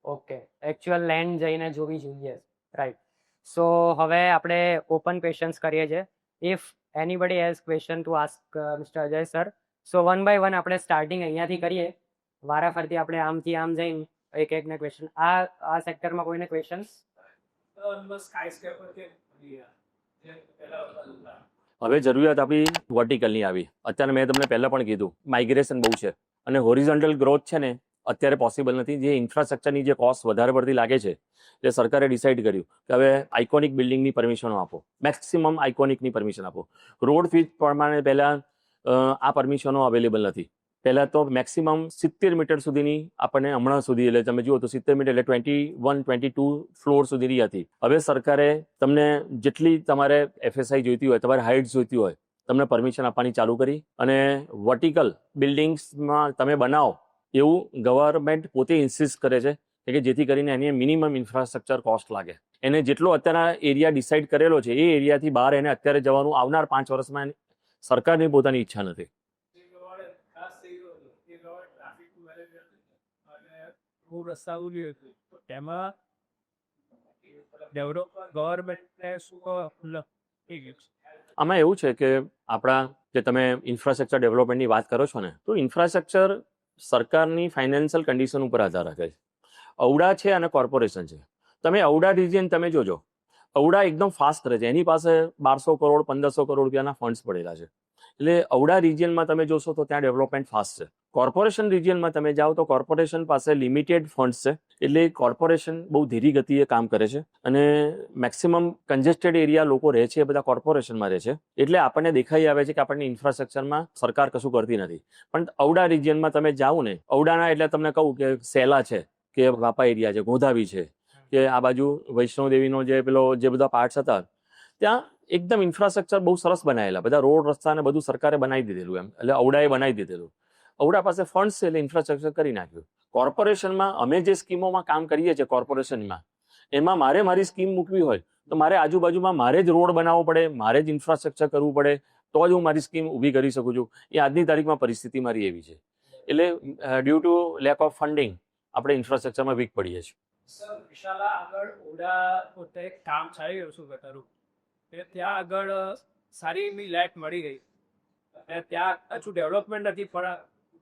Okay. Actual land જઈને જોવી જોઈએ. રાઈટ. સો હવે આપણે ઓપન ક્વેશ્ચન્સ કરીએ છીએ. If anybody has question to ask mister Ajay sir, so one by one આપણે સ્ટાર્ટિંગ અહીંયાથી કરીએ. વારાફરતી આપણે આમથી આમ જઈને એકને ક્વેશ્ચન. આ સેક્ટરમાં કોઈને ક્વેશ્ચન્સ? હવે જરૂરિયાત આપણી વર્ટિકલની આવી. અત્યારે મેં તમને પહેલા પણ કીધું, માઇગ્રેશન બહુ છે અને હોરિઝોન્ટલ ગ્રોથ છે ને અત્યારે પોસિબલ નથી. જે ઇન્ફ્રાસ્ટ્રક્ચરની જે કોસ્ટ વધારે પડતી લાગે છે એટલે સરકારે ડિસાઇડ કર્યું કે હવે આઇકોનિક બિલ્ડિંગની પરમિશનો આપો, મેક્સિમમ આઇકોનિકની પરમિશન આપો. રોડ ફીટ પ્રમાણે પહેલા આ પરમિશનો અવેલેબલ નથી. પહેલા તો મેક્સિમમ 70 મીટર સુધીની આપણને હમણાં સુધી, એટલે તમે જુઓ તો 70 મીટર એટલે 21-22 ફ્લોર સુધીની હતી. હવે સરકારે તમને જેટલી તમારે FSI જોઈતી હોય, તમારે હાઇટ જોઈતી હોય, તમને પરમિશન આપવાની ચાલુ કરી. અને વર્ટિકલ બિલ્ડિંગ્સમાં તમે બનાવો એવું ગવર્મેન્ટ પોતે ઇન્સિસ્ટ કરે છે કે જેથી કરીને એની મિનિમમ ઇન્ફ્રાસ્ટ્રક્ચર કોસ્ટ લાગે. એને જેટલો અત્યારના એરિયા ડિસાઇડ કરેલો છે એ એરિયાથી બહાર એને અત્યારે જવાનું આવનાર 5 વર્ષમાં સરકારની પોતાની ઈચ્છા નથી. આમાં એવું છે કે આપણા જે તમે ઇન્ફ્રાસ્ટ્રક્ચર ડેવલપમેન્ટની વાત કરો છો ને, તો ઇન્ફ્રાસ્ટ્રક્ચર સરકારની ફાઇનાન્શિયલ કન્ડિશન ઉપર આધાર રાખે છે. ઔડા છે અને કોર્પોરેશન છે. તમે ઔડા રિજિયન તમે જોજો, ઔડા એકદમ ફાસ્ટ રહે છે. એની પાસે 1200 કરોડ 1500 કરોડ રૂપિયાના ફંડ્સ પડેલા છે. એટલે ઔડા રિજિયનમાં તમે જોશો તો ત્યાં ડેવલપમેન્ટ ફાસ્ટ છે. કોર્પોરેશન રિજિયનમાં તમે જાઓ તો કોર્પોરેશન પાસે લિમિટેડ ફંડ્સ છે. એટલે કોર્પોરેશન બહુ ધીરી ગતિએ કામ કરે છે અને મેક્સિમમ કન્જેસ્ટેડ એરિયા લોકો રહે છે એ બધા કોર્પોરેશનમાં રહે છે. એટલે આપણને દેખાઈ આવે છે કે આપણને ઇન્ફ્રાસ્ટ્રક્ચરમાં સરકાર કશું કરતી નથી. પણ ઔડા રિજિયનમાં તમે જાઓ ને, ઔડાના એટલે તમને કહું કે સેલા છે, કે વાપા એરિયા છે, ગોધાવી છે, કે આ બાજુ વૈષ્ણોદેવીનો જે બધા પાર્ટ્સ હતા, ત્યાં એકદમ ઇન્ફ્રાસ્ટ્રક્ચર બહુ સરસ બનાવેલા. બધા રોડ રસ્તા ને બધું સરકારે બનાવી દીધેલું. એમ એટલે ઔડાએ બનાવી દીધેલું. ઔડા પાસે ફંડ્સ છે એટલે ઇન્ફ્રાસ્ટ્રક્ચર કરી નાખ્યું. કોર્પોરેશનમાં અમે જે સ્કીમોમાં કામ કરીએ છીએ કોર્પોરેશનમાં, એમાં મારી સ્કીમ મૂકવી હોય તો મારે આજુબાજુમાં મારે જ રોડ બનાવવો પડે, મારે જ ઇન્ફ્રાસ્ટ્રક્ચર કરવું પડે, તો જ હું મારી સ્કીમ ઊભી કરી શકું છું. એ આજની તારીખમાં પરિસ્થિતિ મારી એવી છે. એટલે due to lack of funding આપણે ઇન્ફ્રાસ્ટ્રક્ચરમાં વીક પડીએ છીએ. સર વિશાલા આગળ ઓડા પોતે એક કામ ચાલી રહ્યું છું ગટરનું એ ત્યાં આગળ સારી એવી લાઇટ મળી ગઈ અને ત્યાં હજુ ડેવલપમેન્ટ નથી પણ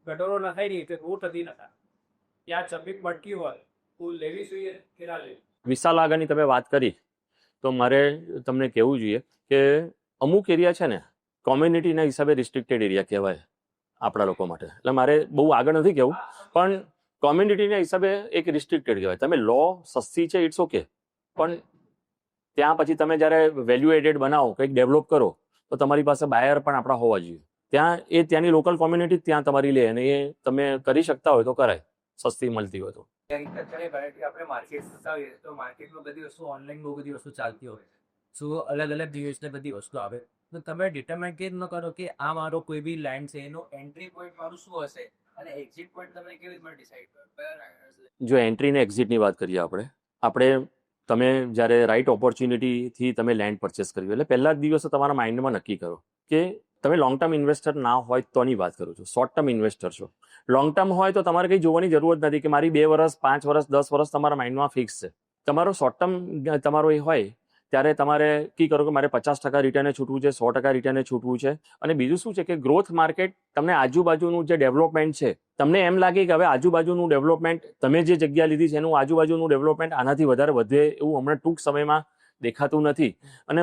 ગટરો નખાઈ રહી તો રોડ નથી નતા ત્યાં ચપીક મટકી હોય તો લેવી જોઈએ કે ના લેવી. વિશાલ આગળની તમે વાત કરી તો મારે તમને કહેવું જોઈએ કે અમુક એરિયા છે ને કોમ્યુનિટીના હિસાબે રિસ્ટ્રિક્ટેડ એરિયા કહેવાય આપણા લોકો માટે. એટલે મારે બહુ આગળ નથી કહેવું, પણ કોમ્યુનિટીના હિસાબે એક રિસ્ટ્રિક્ટેડ કહેવાય. તમે લો સસ્તી છે ઇટ્સ ઓકે, પણ ત્યાં પછી તમે જ્યારે વેલ્યુ એડેડ બનાવો, કંઈક ડેવલપ કરો, તો તમારી પાસે બાયર પણ આપણા હોવા જોઈએ. ત્યાં ત્યાંની લોકલ કોમ્યુનિટી ત્યાં તમારી લે અને એ તમે કરી શકતા હોય તો કરાય, સસ્તી મળતી હોય તો. આપણે માર્કેટ જતા હોઈએ તો માર્કેટમાં બધી વસ્તુ ઓનલાઈન બહુ બધી વસ્તુ ચાલતી હોય, શું અલગ અલગ દિવસને બધી વસ્તુ આવે, તો તમે ડિટરમાઇન કેવી ન કરો કે આ મારો કોઈ બી લાઇન છે એનો એન્ટ્રી પોઈન્ટ મારું શું હશે અને એક્ઝિટ પોઈન્ટ તમે કેવી રીતે ડિસાઈડ કરો? જો એન્ટ્રી ને એક્ઝિટની વાત કરીએ આપણે તમે જ્યારે રાઈટ ઓપોર્ચ્યુનિટીથી તમે લેન્ડ પરચેસ કર્યું એટલે પહેલા જ દિવસે તમારા માઇન્ડમાં નક્કી કરો કે તમે લોંગ ટર્મ ઇન્વેસ્ટર ના હોય તોની વાત કરું છું, શોર્ટ ટર્મ ઇન્વેસ્ટર છો. લોંગ ટર્મ હોય તો તમારે કંઈ જોવાની જરૂર જ નથી કે મારી 2 વર્ષ 5 વર્ષ 10 વર્ષ તમારા માઇન્ડમાં ફિક્સ છે. તમારો શોર્ટ ટર્મ તમારો એ હોય ત્યારે તમારે કી કરો કે મારે 50% રિટર્ને છૂટવું છે, 100% રિટર્ને છૂટવું છે. અને બીજું શું છે કે ગ્રોથ માર્કેટ તમને આજુબાજુનું જે ડેવલપમેન્ટ છે તમને એમ લાગે કે હવે આજુબાજુનું ડેવલપમેન્ટ તમે જે જગ્યા લીધી છે એનું આજુબાજુનું ડેવલપમેન્ટ આનાથી વધારે વધે એવું હમણાં ટૂંક સમયમાં દેખાતું નથી. અને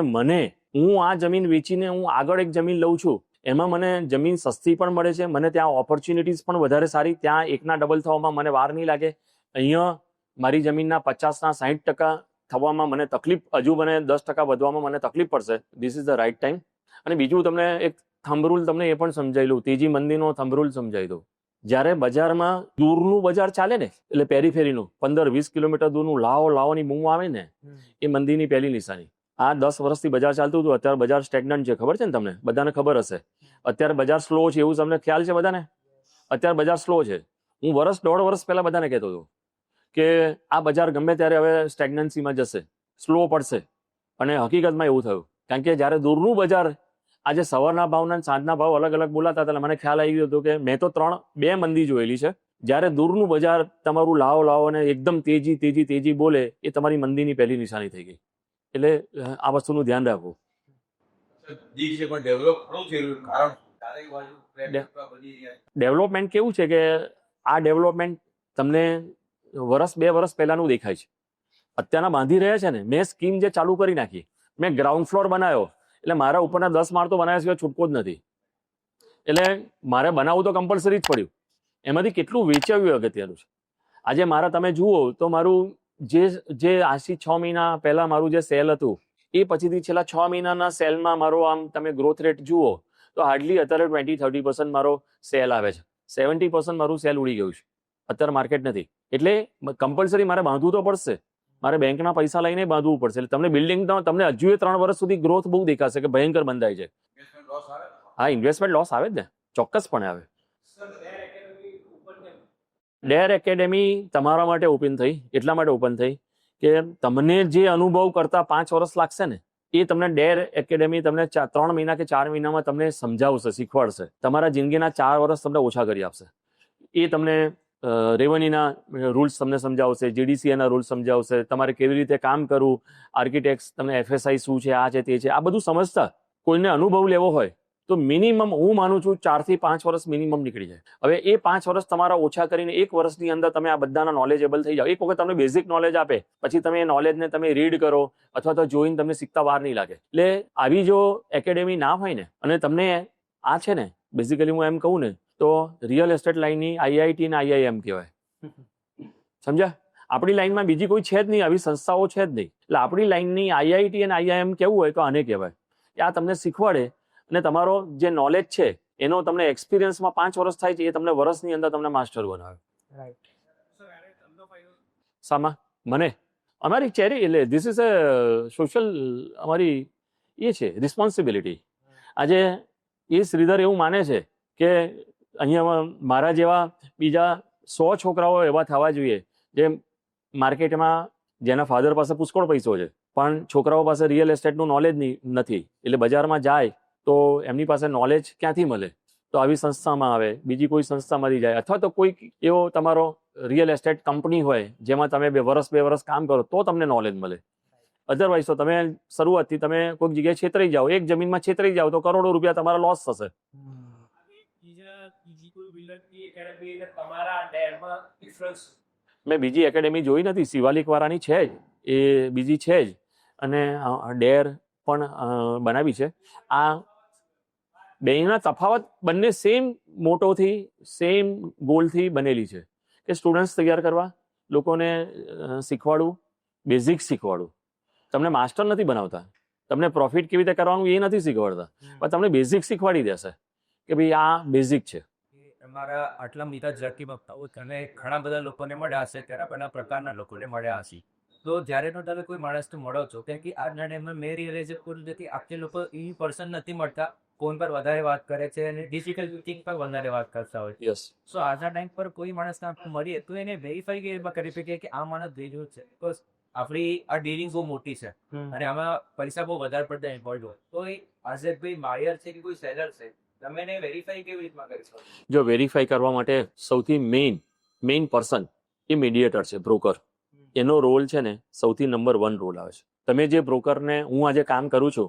હું આ જમીન વેચીને હું આગળ એક જમીન લઉં છું, એમાં મને જમીન સસ્તી પણ મળે છે, મને ત્યાં ઓપોર્ચ્યુનિટીઝ પણ વધારે સારી, ત્યાં 1ના ડબલ થવામાં મને વાર નહીં લાગે. અહીંયા મારી જમીનના 50ના 60% થવામાં મને તકલીફ, હજુ મને 10% વધવામાં મને તકલીફ પડશે. This is the right time. અને બીજું તમને એક થંબ રૂલ તમને એ પણ સમજાવી લઉં, તેજી મંદીનો થંબ રૂલ સમજાવી દઉં. જ્યારે બજારમાં દૂરનું બજાર ચાલે ને એટલે પેરીફેરીનું 15-20 કિલોમીટર દૂરનું લાવોની બૂમ આવે ને એ મંદીની પહેલી નિશાની. આ 10 વર્ષથી બજાર ચાલતું હતું, અત્યારે બજાર સ્ટેગ્નન્ટ છે, ખબર છે ને તમને બધાને? ખબર હશે. અત્યારે બજાર સ્લો છે એવું તમને ખ્યાલ છે બધાને? અત્યારે બજાર સ્લો છે. હું 1.5 વર્ષ પહેલા બધાને કહેતો હતો કે આ બજાર ગમે ત્યારે હવે સ્ટેગ્નન્સીમાં જશે, સ્લો પડશે. અને હકીકતમાં એવું થયું, કારણ કે જ્યારે દૂરનું બજાર આજે સવારના ભાવના સાંજના ભાવ અલગ અલગ બોલાતા હતા, મને ખ્યાલ આવી ગયો હતો કે મેં તો 2 મંદી જોયેલી છે. જ્યારે દૂરનું બજાર તમારું લાવો અને એકદમ તેજી બોલે એ તમારી મંદીની પહેલી નિશાની થઈ ગઈ. એટલે આ વસ્તુનું ધ્યાન રાખવું. ડેવલપમેન્ટ કેવું છે કે આ ડેવલપમેન્ટ તમને 1-2 વર્ષ પહેલાનું દેખાય છે. અત્યારના બાંધી રહ્યા છે ને, મેં સ્કીમ જે ચાલુ કરી નાખી, મેં ગ્રાઉન્ડ ફ્લોર બનાવ્યો એટલે મારા ઉપરના 10 માળ તો બનાવ્યા સિવાય છૂટકો જ નથી. એટલે મારે બનાવવું તો કમ્પલસરી જ પડ્યું. એમાંથી કેટલું વેચાવ્યું અગત્યનું છે. આજે મારા તમે જુઓ તો મારું જે આજથી 6 મહિના પહેલા મારું જે સેલ હતું એ પછીથી છેલ્લા 6 મહિનાના સેલમાં મારો આમ તમે ગ્રોથ રેટ જુઓ તો હાર્ડલી અત્યારે 20-30% મારો સેલ આવે છે. 70% મારું સેલ ઉડી ગયું છે. અત્યારે માર્કેટ નથી એટલે કમ્પલસરી મારે બાંધવું તો પડશે. મારે બેંકના પૈસા લઈને બાંધવું પડશે. એટલે તમને બિલ્ડિંગ તમને હજુ 3 વર્ષ સુધી ગ્રોથ બહુ દેખાશે કે ભયંકર બંધાય છે. હા, ઇન્વેસ્ટમેન્ટ લોસ આવે જ ને, ચોક્કસપણે આવે. ડેર એકેડેમી તમારા માટે ઓપન થઈ, એટલા માટે ઓપન થઈ કે તમને જે અનુભવ કરતા 5 વર્ષ લાગશે ને એ તમને ડેર એકેડેમી તમને 3 મહિના કે 4 મહિનામાં તમને સમજાવશે, શીખવાડશે. તમારા જિંદગીના 4 વર્ષ તમને ઓછા કરી આપશે. એ તમને રેવન્યુના રૂલ્સ તમને સમજાવશે, જીડીસીએના રૂલ્સ સમજાવશે, તમારે કેવી રીતે કામ કરવું, આર્કિટેક્ટ તમને FSI શું છે, આ છે તે છે, આ બધું સમજતા કોઈને અનુભવ લેવો હોય તો મિનિમમ હું માનું છું 4 થી 5 વર્ષ મિનિમમ નીકળી જાય. હવે એ 5 વર્ષ તમારા ઓછા કરીને 1 વર્ષની અંદર તમે આ બધાના નોલેજેબલ થઈ જાઓ. એક વખત તમને બેઝિક નોલેજ આપે પછી તમે એ નોલેજને તમે રીડ કરો અથવા તો જોઈને તમને શીખતા વાર નહીં લાગે. એટલે આવી જો એકેડેમી ના હોય ને અને તમને આ છે ને બેઝિકલી હું એમ કહું ને તો રિયલ એસ્ટેટ લાઇનની IIT અને IIM કહેવાય. સમજ્યા? આપણી લાઈનમાં બીજી કોઈ છે જ નહીં, આવી સંસ્થાઓ છે જ નહીં. એટલે આપણી લાઈનની IIT અને IIM કેવું હોય તો આને કહેવાય. આ તમને શીખવાડે અને તમારો જે નોલેજ છે એનો તમને એક્સપિરિયન્સમાં 5 વર્ષ થાય છે એ તમને વર્ષની અંદર તમને માસ્ટર બનાવે. સામા મને અમારી ચેરી એટલે ધીસ ઇઝ અ સોશિયલ અમારી એ છે રિસ્પોન્સિબિલિટી. આજે એ શ્રીધર એવું માને છે કે અહીંયા મારા જેવા બીજા 100 છોકરાઓ એવા થવા જોઈએ જે માર્કેટમાં જેના ફાધર પાસે પુષ્કળ પૈસો છે પણ છોકરાઓ પાસે રિયલ એસ્ટેટનું નોલેજ નથી એટલે બજારમાં જાય તો એમની પાસે નોલેજ ક્યાંથી મળે? તો આવી સંસ્થામાં આવે, બીજી કોઈ સંસ્થામાંથી જાય, અથવા તો કોઈ એવો તમારો રિયલ એસ્ટેટ કંપની હોય જેમાં તમે 2 વર્ષ કામ કરો તો તમને નોલેજ મળે. અધરવાઇઝ તો તમે શરૂઆતથી તમે કોઈક જગ્યાએ છેતરાઈ જાઓ, એક જમીનમાં છેતરાઈ જાઓ તો કરોડો રૂપિયા તમારા લોસ થશે. બીજી કોઈ બિલ્ડરની એકેડમી ને તમારા ડેરમાં ડિફરન્સ? મેં બીજી એકેડેમી જોઈ નથી, શિવાલિક વાળાની છે જ, એ બીજી છે જ, અને ડેર પણ બનાવી છે. આ બેના તફાવત બંને સેમ મોટોથી સેમ ગોલથી બનેલી છે કે સ્ટુડન્ટ્સ તૈયાર કરવા, લોકોને શીખવાડવું, બેઝિક શીખવાડવું. તમને માસ્ટર નથી બનાવતા, તમને પ્રોફિટ કેવી રીતે કરવાનું એ નથી શીખવાડતા, પણ તમને બેઝિક શીખવાડી દેશે કે ભાઈ આ બેઝિક છે. અમારા આટલા મીઠા ઝડપી બતાવો અને ઘણા બધા લોકોને મળ્યા હશે, ઘણા બધા પ્રકારના લોકોને મળ્યા હશે. તો જ્યારે તમે કોઈ માણસને મળો છો કે આજના ટાઈમમાં મેં રિયલાઇઝ કર્યું છે કે આપણે લોકો ઇન પર્સન નથી મળતા, ફોન પર વધારે વાત કરે છે અને ડિજિટલ મીટિંગ પર વધારે વાત કરતા હોય. યસ, સો આજના ટાઈમ પર કોઈ માણસને આપણે મળીએ તો એને વેરીફાઈ કેવી રીતના કરી શકીએ કે આ માણસ ભેજ્યો છે? બિકોઝ આપણી આ ડીલિંગ બહુ મોટી છે અને આમાં પૈસા બહુ વધારે પડતા ઇન્વોલ્વ હોય. તો આજે કોઈ બાયર છે કે કોઈ સેલર છે, તમે એને વેરીફાઈ કેવી રીતના કરી શકો? જો વેરીફાઈ કરવા માટે સૌથી મેઇન પર્સન એ મીડિયેટર છે, બ્રોકર. એનો રોલ છે ને સૌથી નંબર 1 રોલ આવે છે. તમે જે બ્રોકરને, હું આજે કામ કરું છું